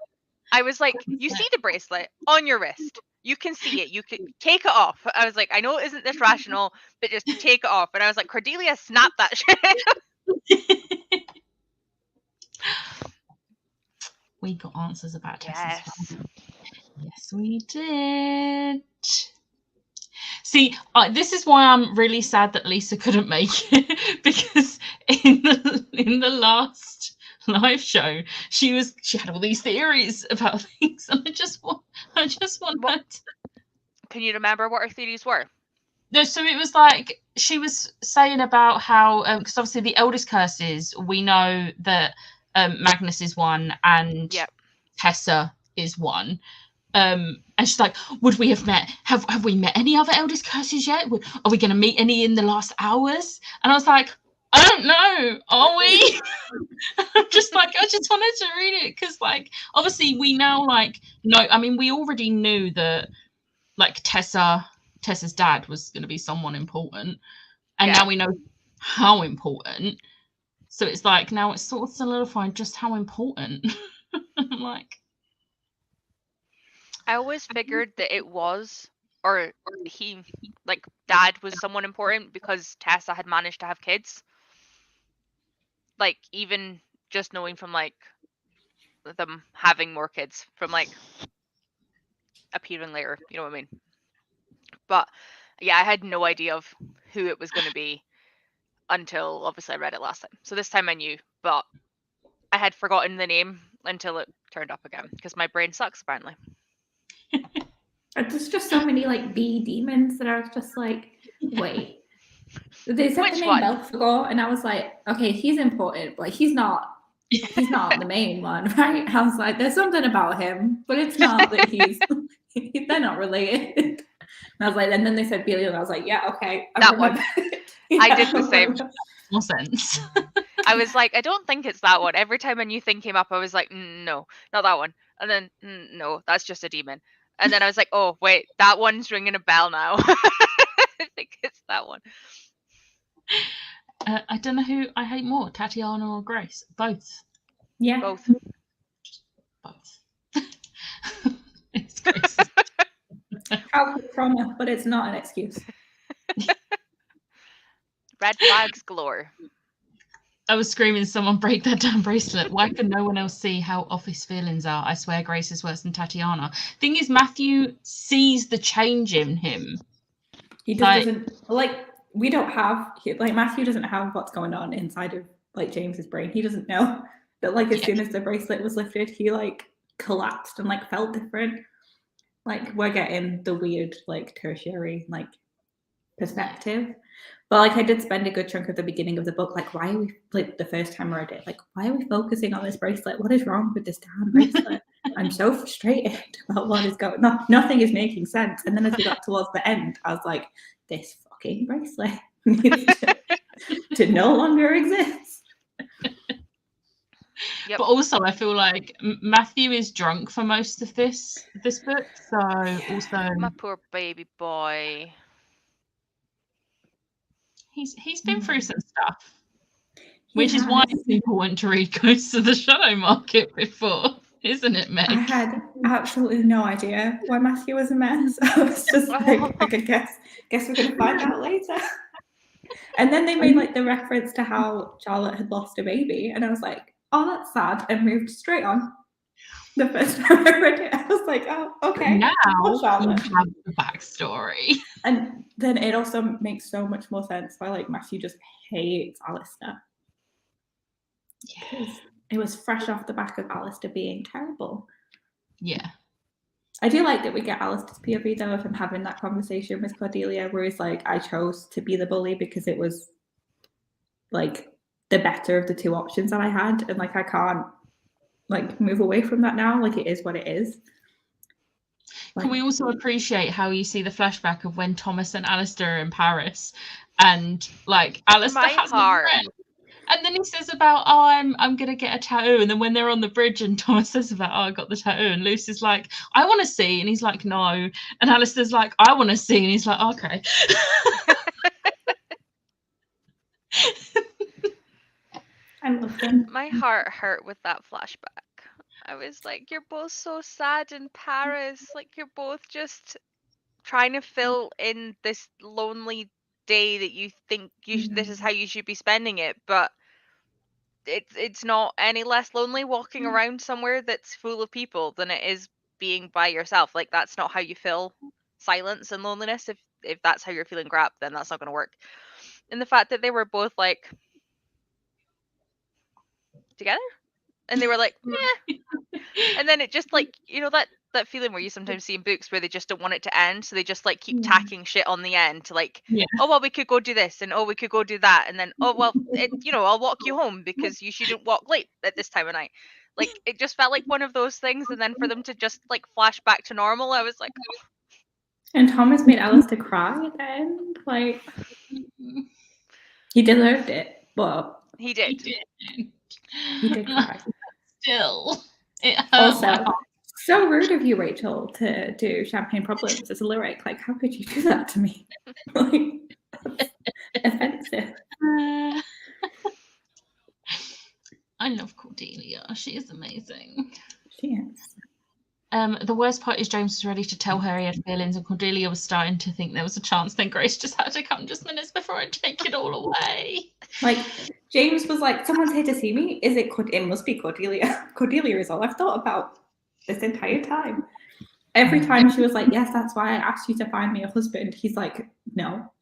I was like, you see the bracelet on your wrist, you can see it, you can take it off. I was like, I know it isn't this rational, but just take it off. And I was like, Cordelia, snap that shit. We got answers about Tessa's family. Yes, we did. See, this is why I'm really sad that Lisa couldn't make it, because in the last live show, she had all these theories about things, and I just want her to... Can you remember what her theories were? No, so it was like she was saying about how because obviously the eldest curses, we know that Magnus is one and Tessa is one. And she's like, would we have met? Have we met any other eldest curses yet? Are we going to meet any in the last hours? And I was like, I don't know. Are we? I'm just like, I just wanted to read it because, like, obviously we now know. I mean, we already knew that like Tessa's dad was going to be someone important, and now we know how important. So it's like now it's sort of solidifying just how important. I'm like, I always figured that it was, or he, like, dad was someone important because Tessa had managed to have kids. Like, even just knowing from, like, them having more kids, from, like, appearing later, you know what I mean? But, yeah, I had no idea of who it was going to be until, obviously, I read it last time. So this time I knew, but I had forgotten the name until it turned up again, because my brain sucks, apparently. There's just so many like bee demons that I was just like, wait. They said the name Belphegor, and I was like, okay, he's important, but he's not the main one, right? I was like, there's something about him, but it's not that they're not related. And I was like, and then they said Belial, and I was like, yeah, okay. That one. I did the same. No sense. I was like, I don't think it's that one. Every time a new thing came up, I was like, no, not that one. And then, no, that's just a demon. And then I was like, oh, wait, that one's ringing a bell now. I think it's that one. I don't know who I hate more, Tatiana or Grace. Both. Yeah. Both. Childhood trauma, but it's not an excuse. Red flags galore. I was screaming, someone break that damn bracelet. Why can no one else see how off his feelings are? I swear Grace is worse than Tatiana. Thing is, Matthew sees the change in him. He just doesn't, like, we don't have, like, Matthew doesn't have what's going on inside of, like, James's brain. He doesn't know that, like, as soon as the bracelet was lifted, he, like, collapsed and, like, felt different. Like, we're getting the weird, like, tertiary, like, perspective. But, like, I did spend a good chunk of the beginning of the book, like, why are we, like, the first time I read it, like, why are we focusing on this bracelet? What is wrong with this damn bracelet? I'm so frustrated about what is going on. Nothing is making sense. And then as we got towards the end, I was like, this fucking bracelet needs to no longer exist. Yep. But also, I feel like Matthew is drunk for most of this book. So also, my poor baby boy. He's been through some stuff, which is why it's important to read Ghosts of the Shadow Market before, isn't it, Meg? I had absolutely no idea why Matthew was a mess. I was just like, I guess we're gonna find out later. And then they made like the reference to how Charlotte had lost a baby, and I was like, oh, that's sad, and moved straight on. The first time I read it, I was like, oh, okay. Now you have the backstory. And then it also makes so much more sense why like Matthew just hates Alistair. Because it was fresh off the back of Alistair being terrible. Yeah. I do like that we get Alistair's POV though of him having that conversation with Cordelia where he's like, I chose to be the bully because it was like the better of the two options that I had, and like I can't like move away from that now. Like it is what it is. Like, can we also appreciate how you see the flashback of when Thomas and Alistair are in Paris, and like Alistair has a friend, and then he says about, oh, I'm gonna get a tattoo, and then when they're on the bridge and Thomas says about, oh, I got the tattoo, and Lucy's like, I want to see, and he's like, no, and Alistair's like, I want to see, and he's like, okay. I love them. My heart hurt with that flashback. I was like, you're both so sad in Paris. Like, you're both just trying to fill in this lonely day that you think this is how you should be spending it, but it's not any less lonely walking around somewhere that's full of people than it is being by yourself. Like, that's not how you fill silence and loneliness. If that's how you're feeling crap, then that's not going to work. And the fact that they were both like together, and they were like, yeah. And then it just like, you know, that feeling where you sometimes see in books where they just don't want it to end, so they just like keep tacking shit on the end to like, oh well, we could go do this, and oh we could go do that, and then oh well, you know, I'll walk you home because you shouldn't walk late at this time of night. Like it just felt like one of those things, and then for them to just like flash back to normal, I was like, oh. And Thomas made Alistair cry at the end. Like he deserved it, but he did. He did cry. Still, it hurt. Also, so rude of you, Rachel, to do Champagne Problems as a lyric. Like, how could you do that to me? Like, offensive. I love Cordelia. She is amazing. She is. The worst part is James was ready to tell her he had feelings, and Cordelia was starting to think there was a chance. Then Grace just had to come just minutes before I take it all away. Like, James was like, someone's here to see me. Is it It must be Cordelia. Cordelia is all I've thought about this entire time. Every time she was like, yes, that's why I asked you to find me a husband. He's like, no.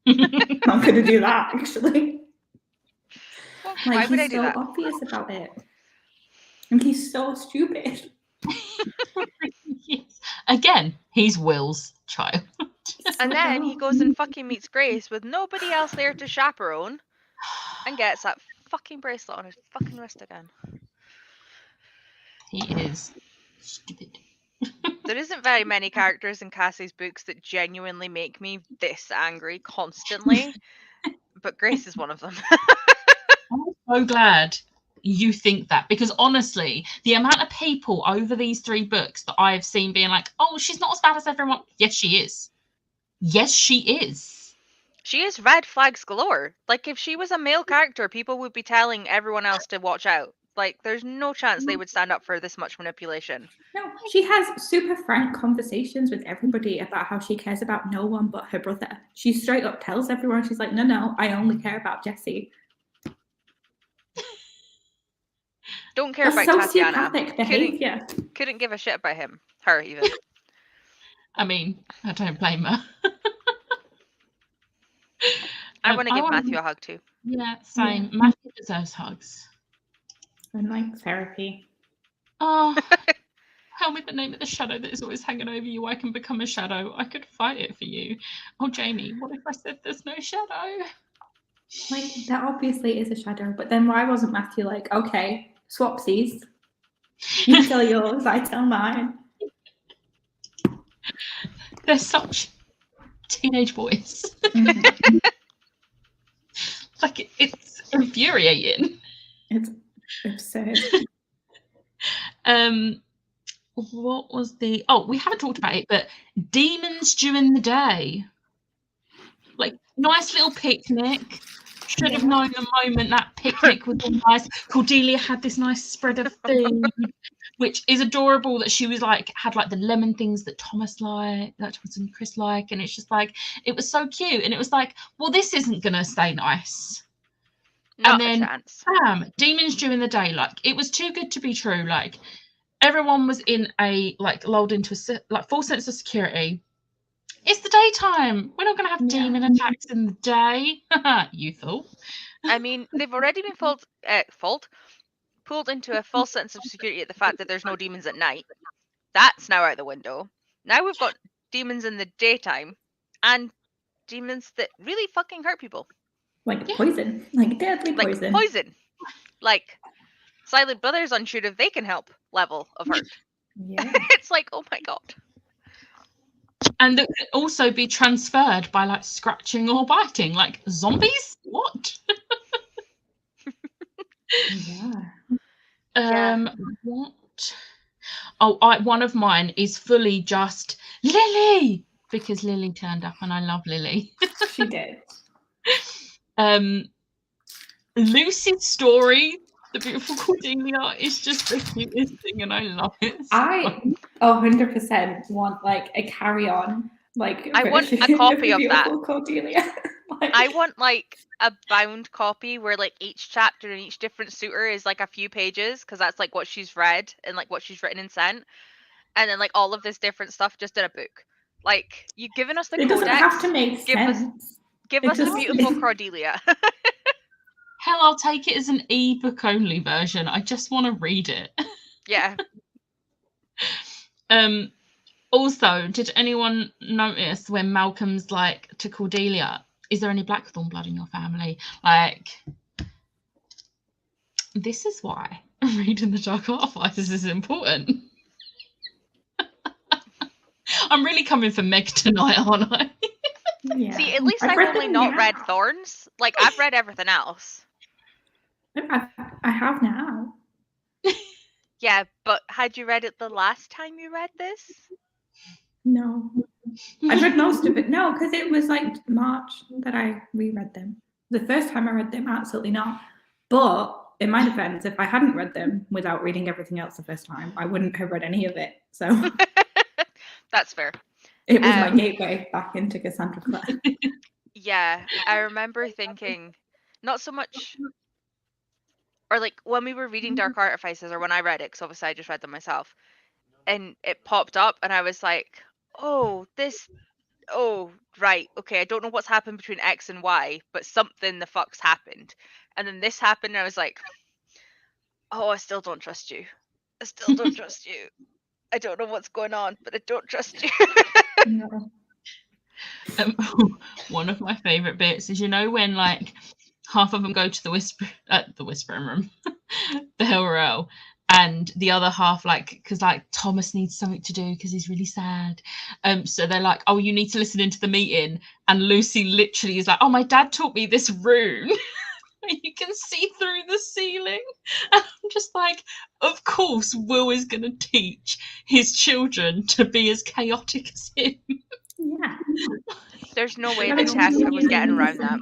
I'm going to do that, actually. Well, like, why would I do so that? Obvious about it. And he's so stupid. Yes. Again, he's Will's child. And then he goes and fucking meets Grace with nobody else there to chaperone and gets that fucking bracelet on his fucking wrist again. He is stupid. There isn't very many characters in Cassie's books that genuinely make me this angry constantly, but Grace is one of them. I'm so glad you think that, because honestly, the amount of people over these 3 books that I have seen being like, oh, she's not as bad as everyone. Yes, she is. Yes, she is. She is red flags galore. Like, if she was a male character, people would be telling everyone else to watch out. Like, there's no chance they would stand up for this much manipulation. No, she has super frank conversations with everybody about how she cares about no one but her brother. She straight up tells everyone, she's like, no, I only care about Jesse. Don't care That's about Tatiana. sociopathic behavior. Couldn't give a shit about him. Her, even. I mean, I don't blame her. I want to give Matthew a hug too. Yeah, same. Yeah. Matthew deserves hugs. And like therapy. Oh, tell me the name of the shadow that is always hanging over you. I can become a shadow. I could fight it for you. Oh, Jamie, what if I said there's no shadow? Like, that obviously is a shadow, but then why wasn't Matthew like, okay, swapsies? You tell yours, I tell mine. They're such teenage boys. Mm-hmm. Like, it's infuriating. It's absurd. What was the... Oh, we haven't talked about it, but demons during the day. Like, nice little picnic. Should have known the moment that picnic was all nice. Cordelia had this nice spread of food, which is adorable, that she was like, had like the lemon things that Thomas liked, that Thomas and Chris like, and it's just like, it was so cute. And it was like, well, this isn't gonna stay nice. Not and then, a chance. Bam, demons during the day. Like, it was too good to be true. Like, everyone was in a, like, lulled into a, like, full sense of security. It's the daytime. We're not going to have demon attacks in the day. You thought. I mean, they've already been pulled into a false sense of security at the fact that there's no demons at night. That's now out the window. Now we've got demons in the daytime and demons that really fucking hurt people. Like poison. Like deadly poison. Like poison. Like Silent Brothers unsure if they can help level of hurt. Yeah. It's like, oh my god. And that could also be transferred by like scratching or biting, like zombies. What? What? Oh, one of mine is fully just Lily, because Lily turned up, and I love Lily. She did. Lucy's story, the beautiful Cordelia, is just the cutest thing, and I love it. I 100% want like a carry-on, like I want a copy of that. Cordelia. Like, I want like a bound copy where like each chapter and each different suitor is like a few pages, because that's like what she's read and like what she's written and sent, and then like all of this different stuff just in a book. Like, you've given us the it codex. Doesn't have to make sense. Give us the beautiful Cordelia. Hell, I'll take it as an ebook only version. I just want to read it. Yeah. Also, did anyone notice when Malcolm's like to Cordelia, is there any Blackthorn blood in your family? Like, this is why reading the Dark Archives is important. I'm really coming for Meg tonight, aren't I? Yeah. See, at least I've only not read Thorns. Like, I've read everything else. I have now. Yeah, but had you read it the last time you read this? No. I read most of it. No, because it was like March that I reread them. The first time I read them, absolutely not. But in my defense, if I hadn't read them without reading everything else the first time, I wouldn't have read any of it. So that's fair. It was my gateway back into Cassandra Clare. Yeah, I remember thinking, not so much, or like when we were reading Dark Artifices, or when I read it, because obviously I just read them myself, and it popped up, and I was like, oh, right, okay, I don't know what's happened between X and Y, but something the fuck's happened. And then this happened, and I was like, oh, I still don't trust you. I still don't trust you. I don't know what's going on, but I don't trust you. No. One of my favourite bits is, you know, when like half of them go to the whispering room, the Hellrow, and the other half, like, because like Thomas needs something to do because he's really sad. So they're like, oh, you need to listen into the meeting, and Lucy literally is like, oh, my dad taught me this rune. You can see through the ceiling. And I'm just like, of course Will is going to teach his children to be as chaotic as him. Yeah. There's no way that Tessa was getting around that.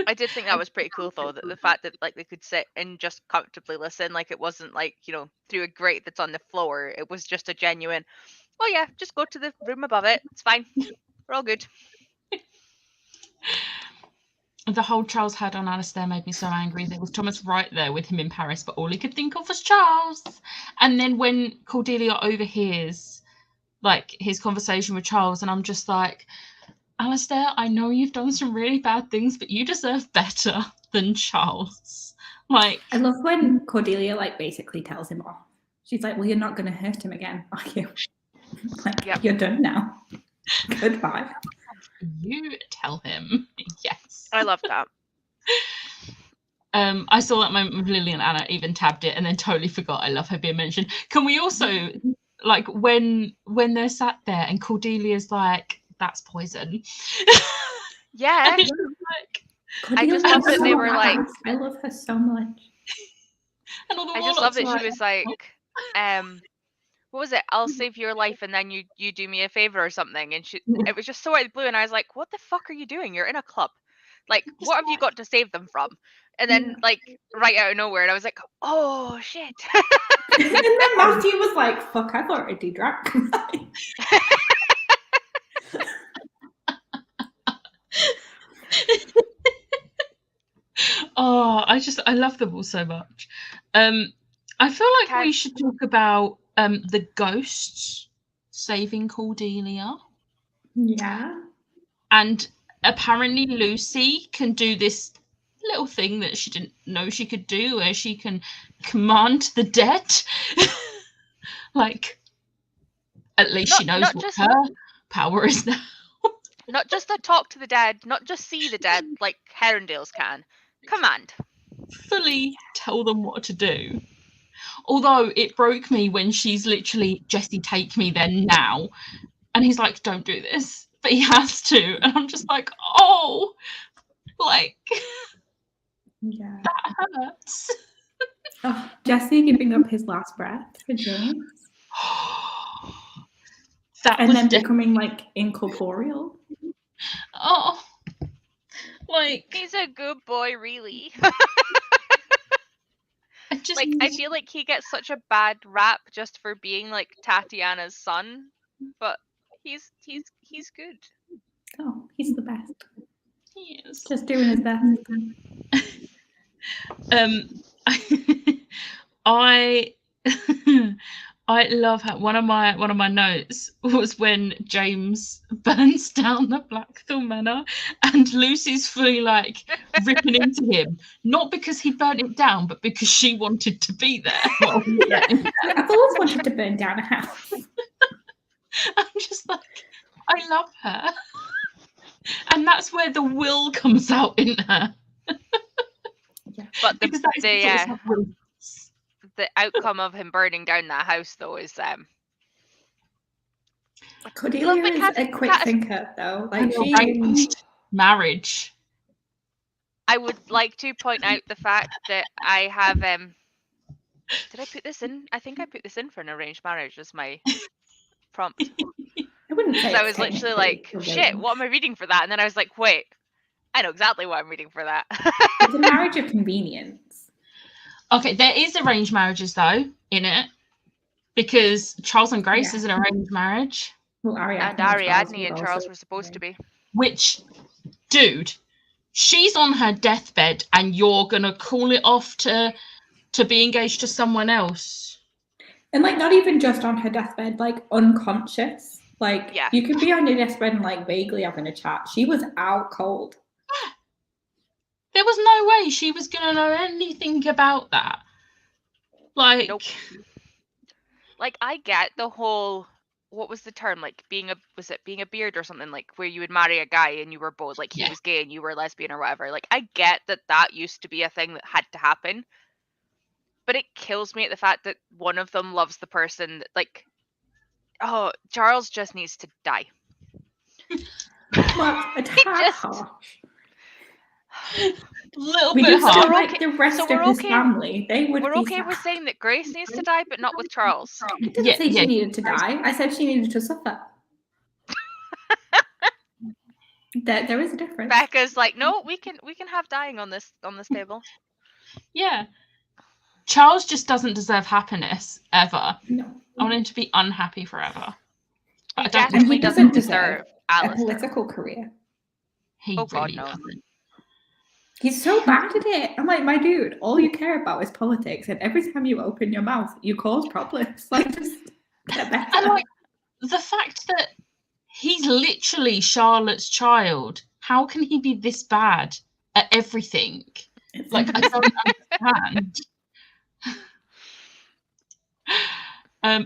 I did think that was pretty cool, though, that the fact that like they could sit and just comfortably listen, like it wasn't like, you know, through a grate that's on the floor. It was just a genuine, oh yeah, just go to the room above it. It's fine. We're all good. The whole Charles had on Alistair made me so angry. There was Thomas right there with him in Paris, but all he could think of was Charles. And then when Cordelia overhears like his conversation with Charles, and I'm just like, Alistair, I know you've done some really bad things, but you deserve better than Charles. Like, I love when Cordelia like basically tells him off. She's like, well, you're not going to hurt him again, are you? Like, Yep. You're done now. Goodbye. You tell him. Yes. I love that. I saw that moment with Lily and Anna even tabbed it and then totally forgot. I love her being mentioned. Can we also, like, when they're sat there and Cordelia's like, that's poison. Yeah. I just love that they were like, I love her so much. And all the I just love that warlocks she was like, what was it? I'll save your life and then you do me a favor or something. And it was just so out of the blue. And I was like, what the fuck are you doing? You're in a club. Like, what have you got to save them from? And then, like, right out of nowhere, and I was like, oh, shit. And then Matthew was like, fuck, I've already drunk. Oh, I love them all so much. I feel like we should talk about the ghosts saving Cordelia. Yeah. And apparently Lucy can do this little thing that she didn't know she could do, where she can command the dead. Like, at least she knows what her power is now. Not just to talk to the dead, not just see the dead like Herondales can. Command. Fully tell them what to do. Although it broke me when she's literally, Jesse, take me there now. And he's like, don't do this. But he has to. And I'm just like, oh, like, yeah, that hurts. Oh, Jesse giving up his last breath for James. And then becoming like incorporeal. Oh, like, he's a good boy, really. I feel like he gets such a bad rap just for being like Tatiana's son, but he's good. Oh, he's the best. He is. Just doing his best. I love how one of my notes was when James burns down the Blackthorn Manor and Lucy's fully like ripping into him, not because he burnt it down, but because she wanted to be there. I've always wanted to burn down a house. I'm just like, I love her, and that's where the will comes out in her. But the outcome of him burning down that house, though, is Cordelia is a quick thinker, though. Like marriage. I would like to point out the fact that I have did I put this in? I think I put this in for an arranged marriage as my prompt. I wouldn't say. I was literally like, shit, what am I reading for that? And then I was like, wait, I know exactly what I'm reading for that. It's a marriage of convenience. Okay, there is arranged marriages though in it, because Charles and Grace is an arranged marriage. Well, Ariadne and Charles were supposed to be. Which, dude, she's on her deathbed, and you're gonna call it off to be engaged to someone else. And like, not even just on her deathbed, like unconscious. Like, you can be on your deathbed and like vaguely having a chat. She was out cold. There was no way she was going to know anything about that. Like, nope. Like, I get the whole, what was the term? Like, being a beard or something, like where you would marry a guy and you were both like, he was gay and you were lesbian or whatever. Like, I get that used to be a thing that had to happen. But it kills me at the fact that one of them loves the person that, like, oh, Charles just needs to die. Well, little bit hard. Like the rest of his family, we're okay with saying that Grace needs to die, but not with Charles. I didn't say she needed to die. I said she needed to suffer. There is a difference. Becca's like, no, we can have dying on this table. Yeah. Charles just doesn't deserve happiness ever. No. I want him to be unhappy forever. He definitely doesn't deserve a political career. He really doesn't. He's so bad at it. I'm like, my dude, all you care about is politics, and every time you open your mouth, you cause problems. Like, just get better. And like the fact that he's literally Charlotte's child. How can he be this bad at everything? It's like, I don't understand.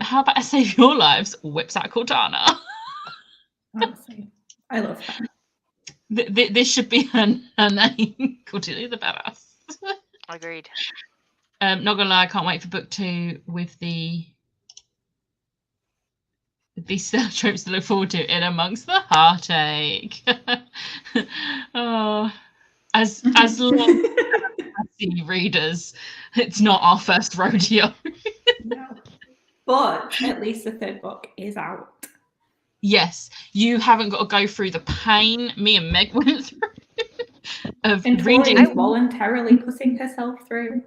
How about I save your lives? Whips out Cortana. Honestly, I love that. This should be her name. Cordelia the Badass. Agreed. Not gonna lie, I can't wait for book 2 with these tropes to look forward to in amongst the heartache. Oh, as long as I see readers, it's not our first rodeo. No. But at least the 3rd book is out. Yes, you haven't got to go through the pain me and Meg went through of reading. Tori is voluntarily putting herself through.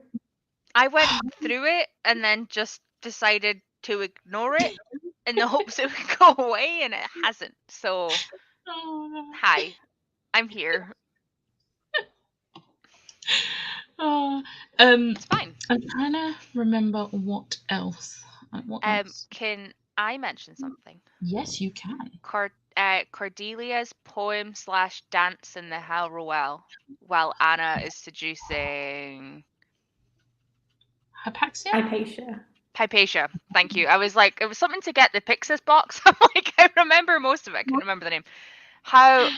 I went through it and then just decided to ignore it in the hopes it would go away, and it hasn't. So, hi, I'm here. It's fine. I'm trying to remember what else. Can I mention something? Yes, you can. Cordelia's poem/dance in the Hellrowell while Anna is seducing Hypatia. Thank you. I was like, it was something to get the Pixis box. I'm like, I remember most of it. I can't remember the name. I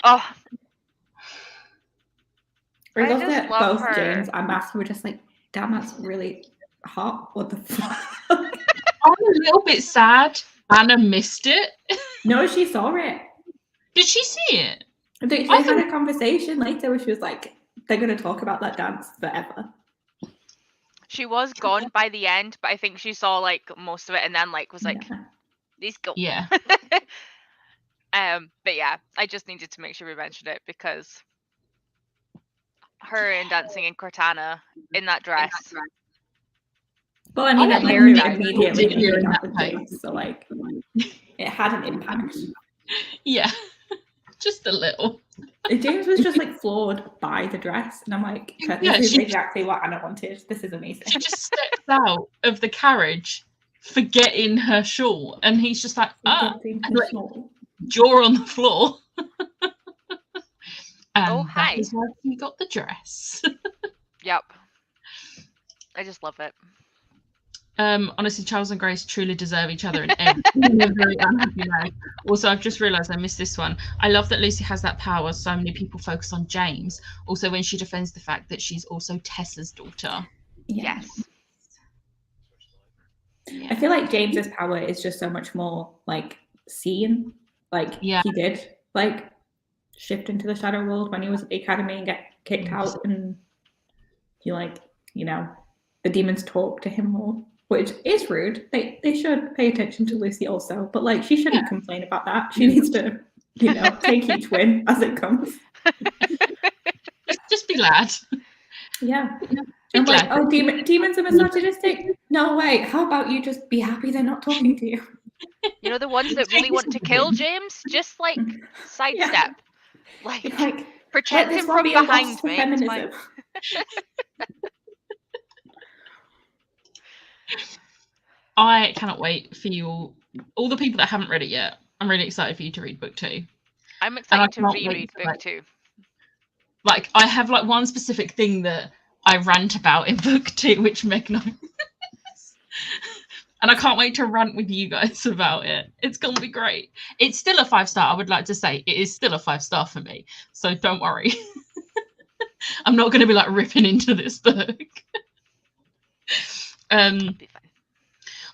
love that both her. James and Matthew were just like, damn, that's really hot. What the fuck? I'm a little bit sad. Anna missed it. No, she saw it. Did she see it? They had a conversation later where she was like, they're going to talk about that dance forever. She was gone by the end, but I think she saw like most of it and then like was like, let's go. Yeah. But yeah, I just needed to make sure we mentioned it because her and dancing in Cortana in that dress. Well, I mean, it immediately in that place, so like, it had an impact. Yeah, just a little. James was just like floored by the dress, and I'm like, this is exactly what Anna wanted. This is amazing. She just steps out of the carriage, forgetting her shawl, and he's just like, jaw on the floor. And that is why he got the dress. Yep. I just love it. Honestly, Charles and Grace truly deserve each other in everything. Very unhappy now. Also, I've just realised I missed this one. I love that Lucy has that power. So many people focus on James. Also, when she defends the fact that she's also Tessa's daughter. Yes. Yeah. I feel like James's power is just so much more like seen. Like he did like shift into the shadow world when he was at the academy and get kicked out, and he like, you know, the demons talk to him more. Which is rude. They should pay attention to Lucy also, but like she shouldn't complain about that. She needs to, you know, take each win as it comes. Just be glad. Yeah. I'm like, oh, demons are misogynistic? No way. How about you just be happy they're not talking to you? You know, the ones that really want to kill James, just like sidestep. Like protect him from behind me. It's fine. I cannot wait for you all the people that haven't read it yet. I'm really excited for you to read book 2. I'm excited to reread book 2. Like, I have like one specific thing that I rant about in book 2, which Meg knows. And I can't wait to rant with you guys about it. It's going to be great. It's still a 5-star. I would like to say it is still a 5-star for me. So don't worry. I'm not going to be like ripping into this book.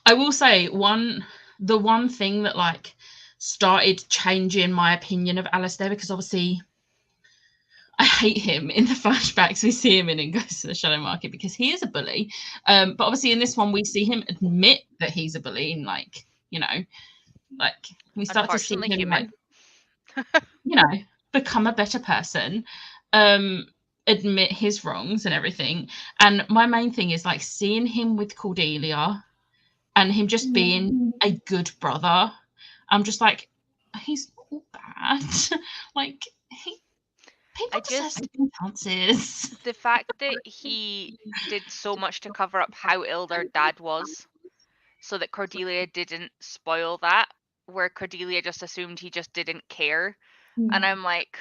I will say the one thing that like started changing my opinion of Alistair, because obviously I hate him in the flashbacks we see him in Ghost of the Shadow Market because he is a bully. But obviously in this one we see him admit that he's a bully, and like, you know, like we start to see him like, you know, become a better person, admit his wrongs and everything. And my main thing is like seeing him with Cordelia and him just being a good brother. I'm just like, he's not all bad. Like, people deserve second chances. The fact that he did so much to cover up how ill their dad was, so that Cordelia didn't spoil that, where Cordelia just assumed he just didn't care. And I'm like,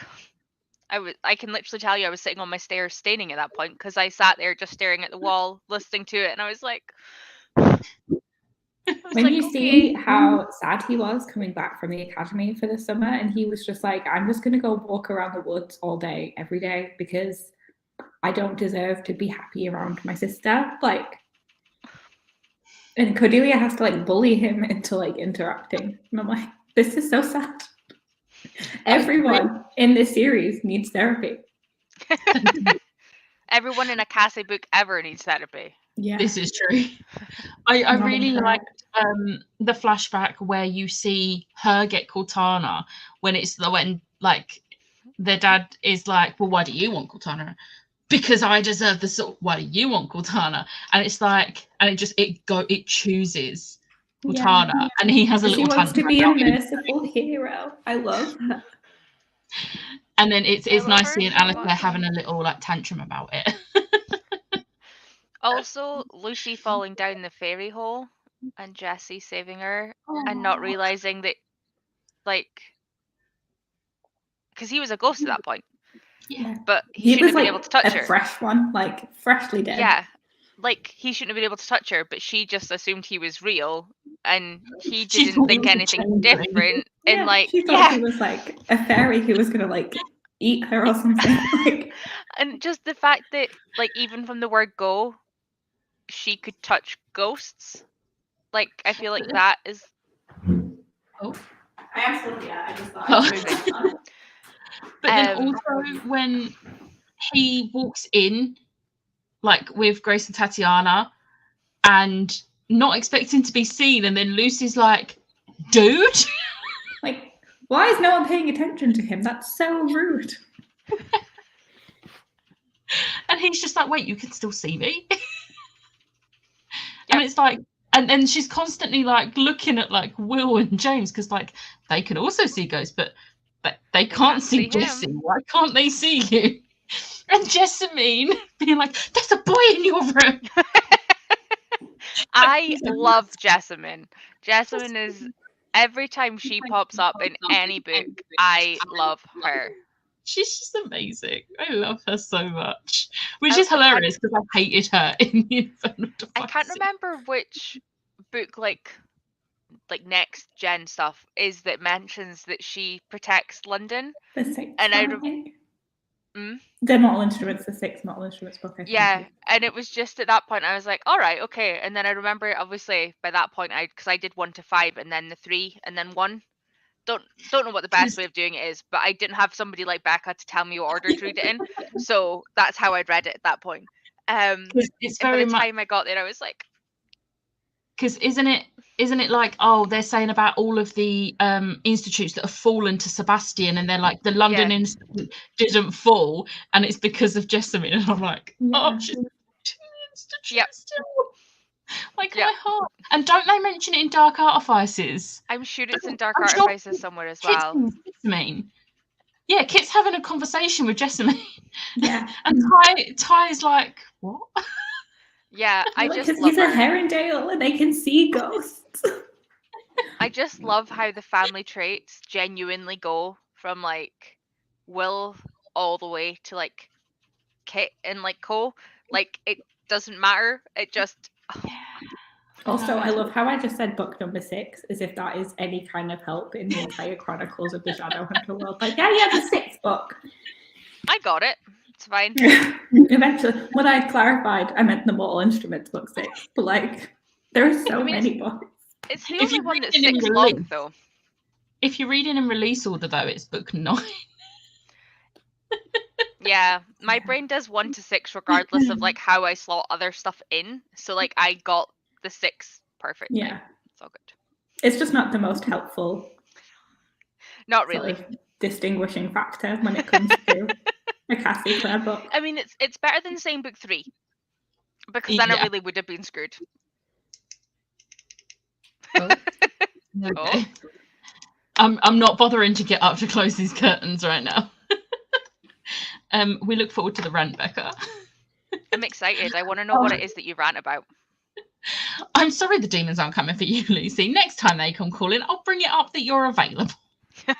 I can literally tell you I was sitting on my stairs staining at that point, because I sat there just staring at the wall, listening to it, and I was like... When you see how sad he was coming back from the academy for the summer, and he was just like, I'm just going to go walk around the woods all day, every day, because I don't deserve to be happy around my sister. Like, and Cordelia has to like bully him into like interacting. And I'm like, this is so sad. Everyone in this series needs therapy. Everyone in a Cassie book ever needs therapy. Yeah, this is true. I really liked the flashback where you see her get Cortana when like their dad is like, well, why do you want Cortana? Because I deserve the sort. Why do you want Cortana? And it's like, and it chooses Cortana, and he has a little. She wants to be a merciful hero. I love her. And then it's nice seeing Alistair having a little like tantrum about it. Also, Lucy falling down the fairy hole and Jessie saving her and not realizing that, like, because he was a ghost at that point. Yeah. But he shouldn't have been able to touch her. A fresh one, like freshly dead. Yeah. Like, he shouldn't have been able to touch her, but she just assumed he was real, and he didn't think anything different. And like, she thought he was like a fairy who was gonna like eat her or something. Like, and just the fact that, like, even from the word go, she could touch ghosts. Like, I feel like that is. Oh, I absolutely. I just thought. But then also when he walks in, like with Grace and Tatiana, and not expecting to be seen, and then Lucy's like, dude, like, why is no one paying attention to him? That's so rude. And he's just like, wait, you can still see me. And it's like, and then she's constantly like looking at like Will and James, because like they can also see ghosts, but they can't see Jessie. Why can't they see you? And Jessamine being like, there's a boy in your room. I love Jessamine. Jessamine is, every time she pops up in any book, I love her. She's just amazing. I love her so much. Which is hilarious because I hated her in the Infernal Devices. I can't remember which book, like next gen stuff is that mentions that she protects London. The sixth, and I think. The Mortal Instruments, the sixth Mortal Instruments book, I think. Yeah, and it was just at that point I was like, all right, okay. And then I remember, obviously, by that point, because I did 1 to 5 and then the 3 and then 1. Don't know what the best way of doing it is, but I didn't have somebody like Becca to tell me what order to read it in, so that's how I'd read it at that point. It's very by the time I got there, I was like, because isn't it like, oh, they're saying about all of the institutes that have fallen to Sebastian, and they're like, the London Institute didn't fall, and it's because of Jessamine. And I'm like, oh, she's still. Like, my heart. And don't they mention it in Dark Artifices? I'm sure it's in Dark Artifices somewhere as well. Jessamine. Yeah, Kit's having a conversation with Jessamine. Yeah. And Ty's like, what? Yeah, I just love he's a Herondale and they can see ghosts. I just love how the family traits genuinely go from like Will all the way to like Kit and like Co. Like, it doesn't matter. It just. Also, I love how I just said book number 6, as if that is any kind of help in the entire Chronicles of the Shadowhunter world. Like, yeah, the 6th book. I got it. It's fine. Eventually, when I clarified, I meant the Mortal Instruments book 6. But like, there are so many books. It's the only one that's 6 long, though. If you're reading in release order, though, it's book 9. Yeah, my brain does 1 to 6 regardless of like how I slot other stuff in. So like, I got the 6 perfectly. Yeah, it's all good. It's just not the most helpful. Not really. distinguishing factor when it comes to a Cassie Clare book. I mean, it's better than saying book 3, because then I really would have been screwed. Okay. I'm not bothering to get up to close these curtains right now. We look forward to the rant, Becca. I'm excited. I want to know what it is that you rant about. I'm sorry the demons aren't coming for you, Lucy. Next time they come calling, I'll bring it up that you're available. I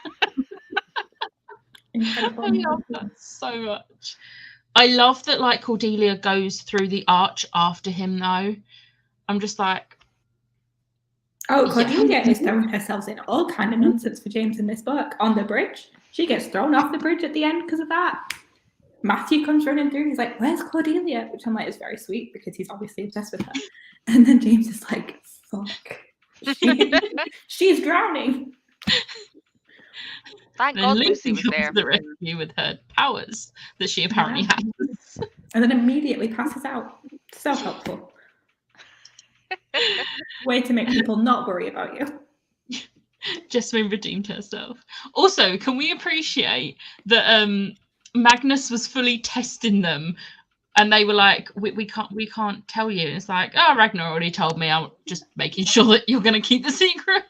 love that so much. I love that, like, Cordelia goes through the arch after him, though. I'm just like... Oh, Cordelia is throwing herself in all kind of nonsense for James in this book. On the bridge. She gets thrown off the bridge at the end because of that. Matthew comes running through and he's like, where's Cordelia? Which I'm like, is very sweet because he's obviously obsessed with her. And then James is like, fuck. She's drowning. Thank God Lucy was there. The rescue with her powers that she apparently has. And then immediately passes out. So helpful. Way to make people not worry about you. Jasmine redeemed herself. Also, can we appreciate that Magnus was fully testing them, and they were like, we can't tell you. It's like, oh, Ragnar already told me. I'm just making sure that you're going to keep the secret.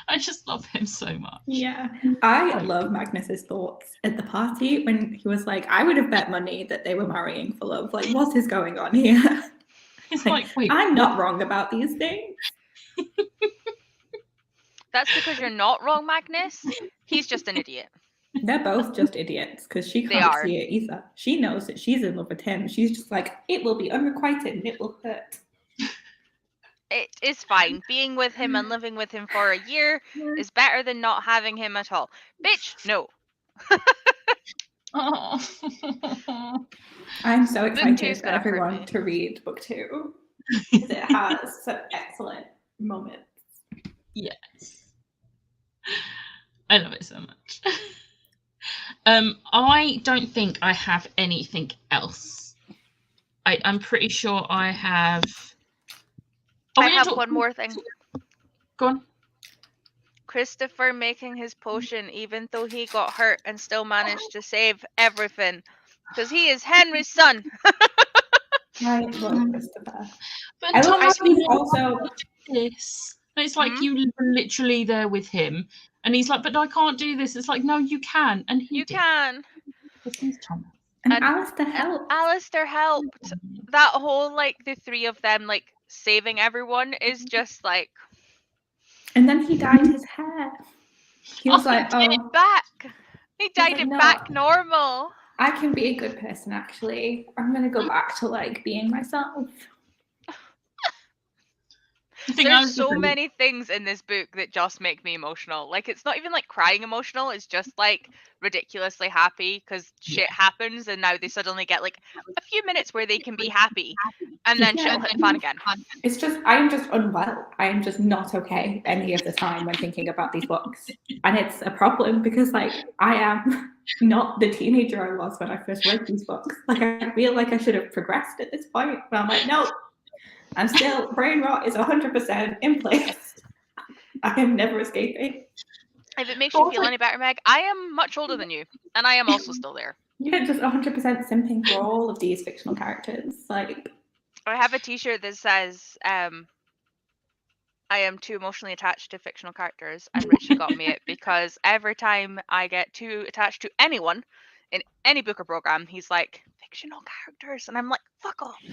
I just love him so much. Yeah. I love Magnus's thoughts at the party when he was like, I would have bet money that they were marrying for love. Like, what is going on here? It's like, wait, I'm not wrong about these things. That's because you're not wrong, Magnus. He's just an idiot. They're both just idiots because she can't see it either. She knows that she's in love with him. She's just like, it will be unrequited and it will hurt. It is fine. Being with him and living with him for a year is better than not having him at all. Bitch, no. Oh. I'm so excited for everyone to read book 2 because it has some excellent moments. Yes. I love it so much. I don't think I have anything else. I'm pretty sure I have... I have one more thing. Go on. Christopher making his potion even though he got hurt and still managed to save everything. Because he is Henry's son. I love Christopher. But I Thomas also... this. It's like you were literally there with him. And he's like, but I can't do this. It's like, no, you can. And he did. Can. Because he's Thomas. And Alistair helped. Alistair helped. That whole, like, the three of them, like, saving everyone is just like... And then he dyed his hair. He was like, he dyed it back. He dyed it back normal. I can be a good person, actually. I'm going to go back to, like, being myself. There's so many things in this book that just make me emotional. Like, it's not even like crying emotional. It's just like ridiculously happy because shit happens and now they suddenly get like a few minutes where they can be happy and then shit will hit the fan again. It's just, I am just unwell. I am just not okay any of the time when thinking about these books. And it's a problem because, like, I am not the teenager I was when I first read these books. Like, I feel like I should have progressed at this point. But I'm like, no. I'm still, brain rot is 100% in place. I am never escaping. If it makes you feel any better, Meg, I am much older than you, and I am also still there. Yeah, just 100% simping for all of these fictional characters. Like, I have a T-shirt that says, "I am too emotionally attached to fictional characters," and Richie got me it because every time I get too attached to anyone in any book or program, he's like, "Fictional characters," and I'm like, "Fuck off."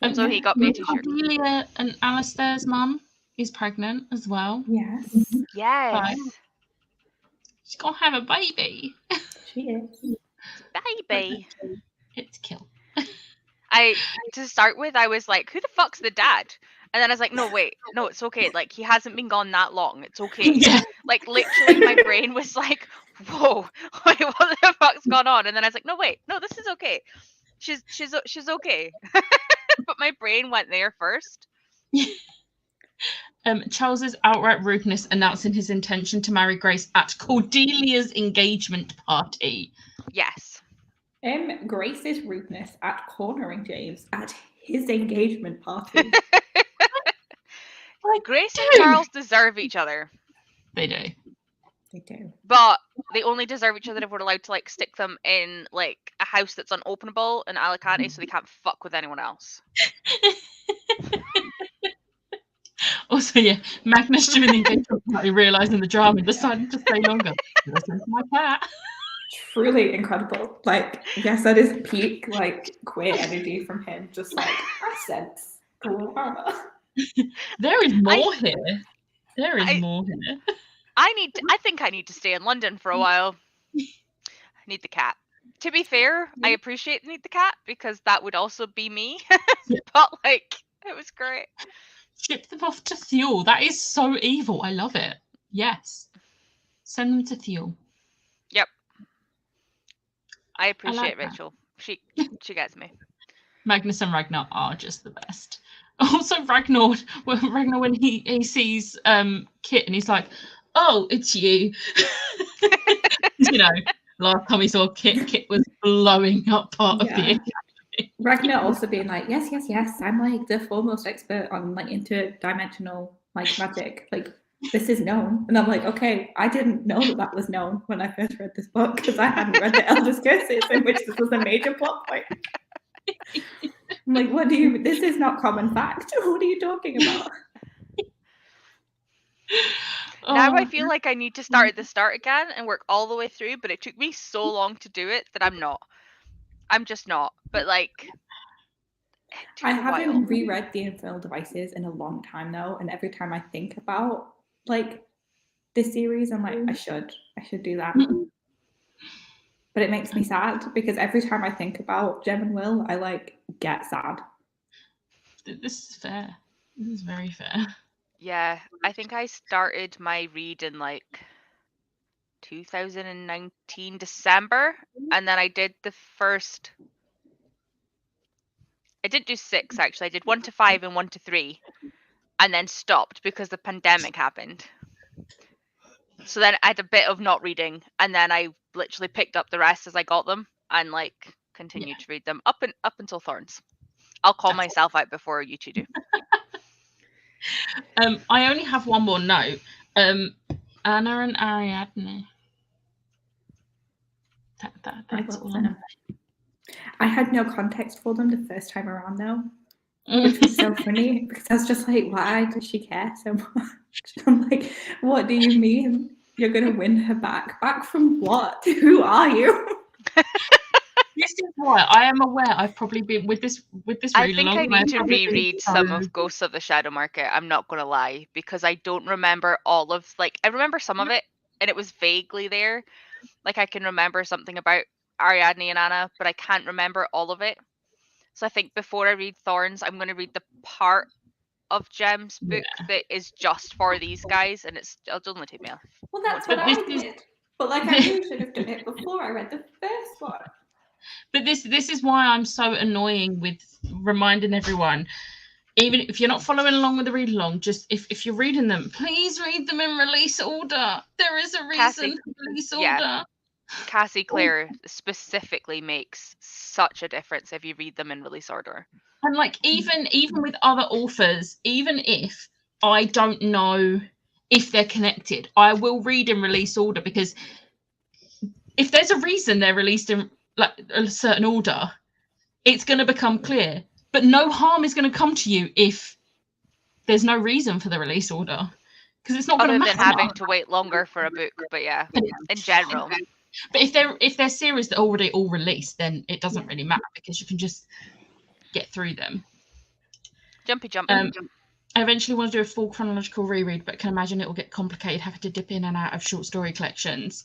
And so he got me a T-shirt. Cordelia and Alistair's mum is pregnant as well. Yes. Yes. She's gonna have a baby. She is. Baby. It's kill. To start with, I was like, who the fuck's the dad? And then I was like, no, wait, no, it's okay. Like, he hasn't been gone that long. It's okay. Yeah. Like, literally, my brain was like, whoa, wait, what the fuck's gone on? And then I was like, no, wait, no, this is okay. She's okay. But my brain went there first. Charles's outright rudeness announcing his intention to marry Grace at Cordelia's engagement party. Yes. Grace's rudeness at cornering James at his engagement party. Like, Grace and Charles deserve each other. They do. They do. But they only deserve each other if we're allowed to like stick them in like a house that's unopenable in Alicante, so they can't fuck with anyone else. Also, yeah, Magnus during the engagement party realising the drama and deciding to stay longer. Listen to my cat. Truly incredible. Like, yes, that is peak like queer energy from him. Just like, I sense drama. There is more here. There is more here. I think I need to stay in London for a while. I need the cat. To be fair, I appreciate Need the Cat because that would also be me. But like, it was great. Ship them off to Thule. That is so evil. I love it. Yes. Send them to Thule. Yep. I appreciate like Rachel. She gets me. Magnus and Ragnar are just the best. Also, Ragnar when he sees Kit and he's like, "Oh, it's you." You know, last time we saw Kit was blowing up part of the. Ragnar also being like, yes, I'm like the foremost expert on like interdimensional like magic. Like, this is known. And I'm like, okay, I didn't know that was known when I first read this book because I hadn't read the Elder's Curses, in which this was a major plot point. I'm like, this is not common fact. What are you talking about? Now I feel like I need to start at the start again and work all the way through, but it took me so long to do it that I'm not. I'm just not. But like, I haven't reread The Infernal Devices in a long time though, and every time I think about like this series, I'm like, I should do that. But it makes me sad because every time I think about Jem and Will, I like get sad. This is fair. This is very fair. Yeah, I think I started my read in like 2019 December, and then I did the first. I didn't do 6 actually. I did 1 to 5 and 1 to 3, and then stopped because the pandemic happened. So then I had a bit of not reading, and then I literally picked up the rest as I got them and like continued to read them up until Thorns. I'll call myself out before you two do. I only have one more note. Anna and Ariadne. That's all. I had no context for them the first time around though, which was so funny because I was just like, why does she care so much? I'm like, what do you mean you're gonna win her back? Back from what? Who are you? This is why I am aware I've probably been with this I think I need to reread some of Ghosts of the Shadow Market. I'm not going to lie, because I don't remember all of, like, I remember some of it and it was vaguely there. Like, I can remember something about Ariadne and Anna, but I can't remember all of it. So I think before I read Thorns, I'm going to read the part of Jem's book that is just for these guys, and it'll only take me off. Well, that's what I did. But like, I really should have done it before I read the first one. But this is why I'm so annoying with reminding everyone, even if you're not following along with the read along, just if you're reading them, please read them in release order. There is a reason for release order. Cassie Clare specifically makes such a difference if you read them in release order. And like even with other authors, even if I don't know if they're connected, I will read in release order, because if there's a reason they're released in like a certain order, it's going to become clear. But no harm is going to come to you if there's no reason for the release order, because it's not going to matter. Other than having to wait longer for a book, but yeah, in general. But if they're series that are already all released, then it doesn't really matter, because you can just get through them. Jumpy. I eventually want to do a full chronological reread, but can imagine it will get complicated having to dip in and out of short story collections.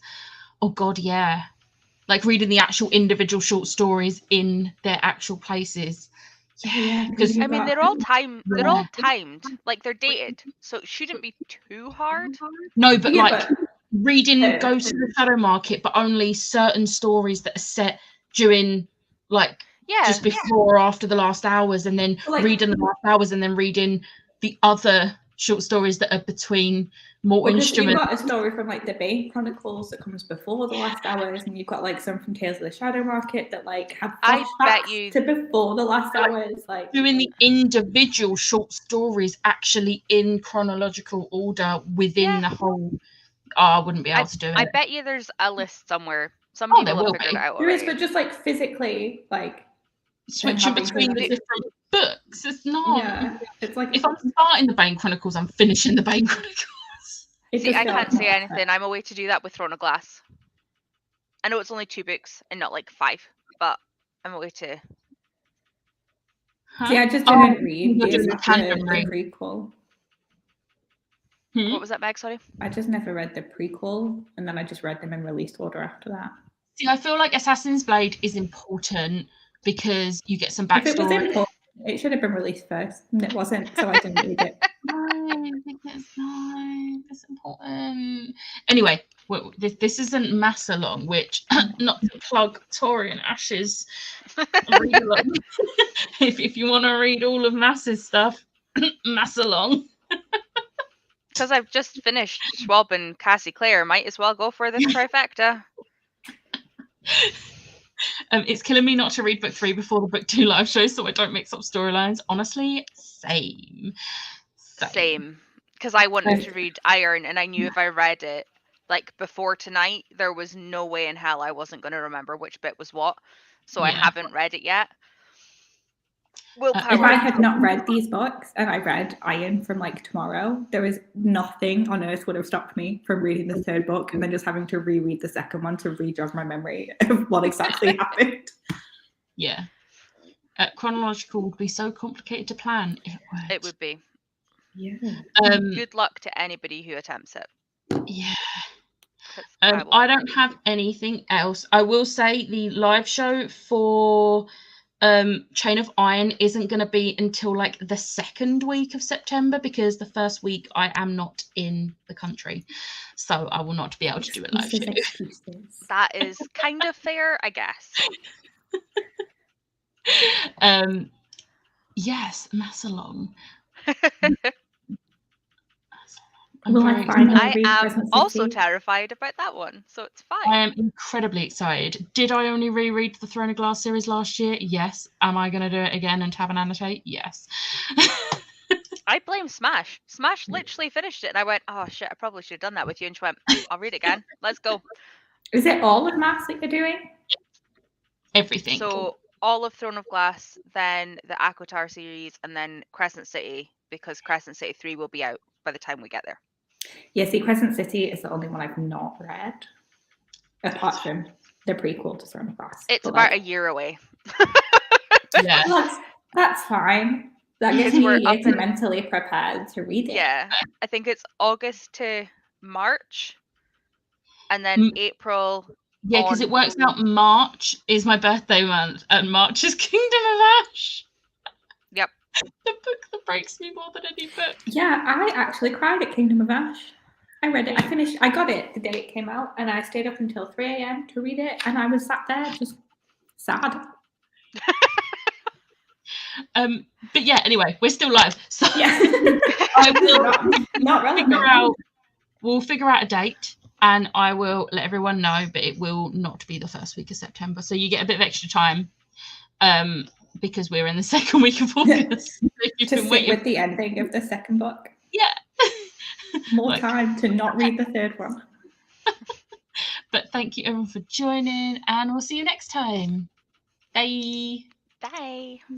Oh God, yeah. Like reading the actual individual short stories in their actual places. Yeah, because I mean they're all timed. Like they're dated, so it shouldn't be too hard. No, but like reading Ghosts of the Shadow Market, but only certain stories that are set during like just before or after the last hours, and then reading the last hours, and then reading the other short stories that are between more instruments. You've got a story from like the Bay Chronicles that comes before the last hours, and you've got like some from Tales of the Shadow Market that like have flashbacks to before the last hours. Like doing the individual short stories actually in chronological order within the whole I wouldn't be able to do it. I bet you there's a list somewhere. Some Oh, people there have will figured be. it out There is, already. but just like physically, like Switching having between to- the different books. It's not. yeah, it's like If I'm starting the Bane Chronicles, I'm finishing the Bane Chronicles. it See, just I feels can't more say effort. anything. I'm away to do that with Throne of Glass. I know it's only 2 books and not like 5, but I'm away to. See, I just didn't read you're the doing the tandem ring. prequel. What was that, Meg? Sorry. I just never read the prequel, and then I just read them in release order after that. See, I feel like Assassin's Blade is important because you get some If it was backstory. important, it should have been released first, and it wasn't, so I didn't read it. No, it's not. It's important. Anyway, this isn't Mass Along, which not to plug Tori and Ash's read along. if you want to read all of Mass's stuff, Mass Along. Because I've just finished Schwab and Cassie Clare, might as well go for the trifecta. It's killing me not to read book 3 before the book 2 live show, so I don't mix up storylines. Honestly, same. Because I wanted to read Iron, and I knew if I read it like before tonight, there was no way in hell I wasn't going to remember which bit was what. So I haven't read it yet. If I had not read these books and I read Iron from like tomorrow, there is nothing on earth would have stopped me from reading the 3rd book and then just having to reread the 2nd one to re-jog my memory of what exactly happened. Yeah. Chronological would be so complicated to plan. It would be. Yeah. Good luck to anybody who attempts it. Yeah. I don't have anything else. I will say the live show for Chain of Iron isn't going to be until like the 2nd week of September because the 1st week I am not in the country, so I will not be able to do a live show. Excuses. That is kind of fair, I guess. Yes, Mass Along. I am also terrified about that one, so it's fine. I am incredibly excited. Did I only reread the Throne of Glass series last year? Yes. Am I going to do it again and tab and annotate? Yes. I blame Smash. Smash literally finished it, and I went, "Oh shit! I probably should have done that with you." And she went, "I'll read it again. Let's go." Is it all of Mass that you're doing? Everything. So all of Throne of Glass, then the Aquatar series, and then Crescent City, because Crescent City 3 will be out by the time we get there. Yeah, see, Crescent City is the only one I've not read, apart from the prequel to Throne of Glass. It's about a year away. Yeah, that's fine. That gives me a year to mentally prepare to read it. Yeah, I think it's August to March, and then April. Yeah, because it works out March is my birthday month, and March is Kingdom of Ash. Yep. The book that breaks me more than any book. Yeah, I actually cried at Kingdom of Ash. I read it. I got it the day it came out, and I stayed up until 3 a.m. to read it, and I was sat there just sad. But yeah, anyway, we're still live. So yeah. I will not relevant. We'll figure out a date and I will let everyone know, but it will not be the 1st week of September. So you get a bit of extra time because we're in the 2nd week of August. To sit with the ending of the 2nd book. Yeah. More time to not read the 3rd one. But thank you everyone for joining and we'll see you next time. Bye. Bye.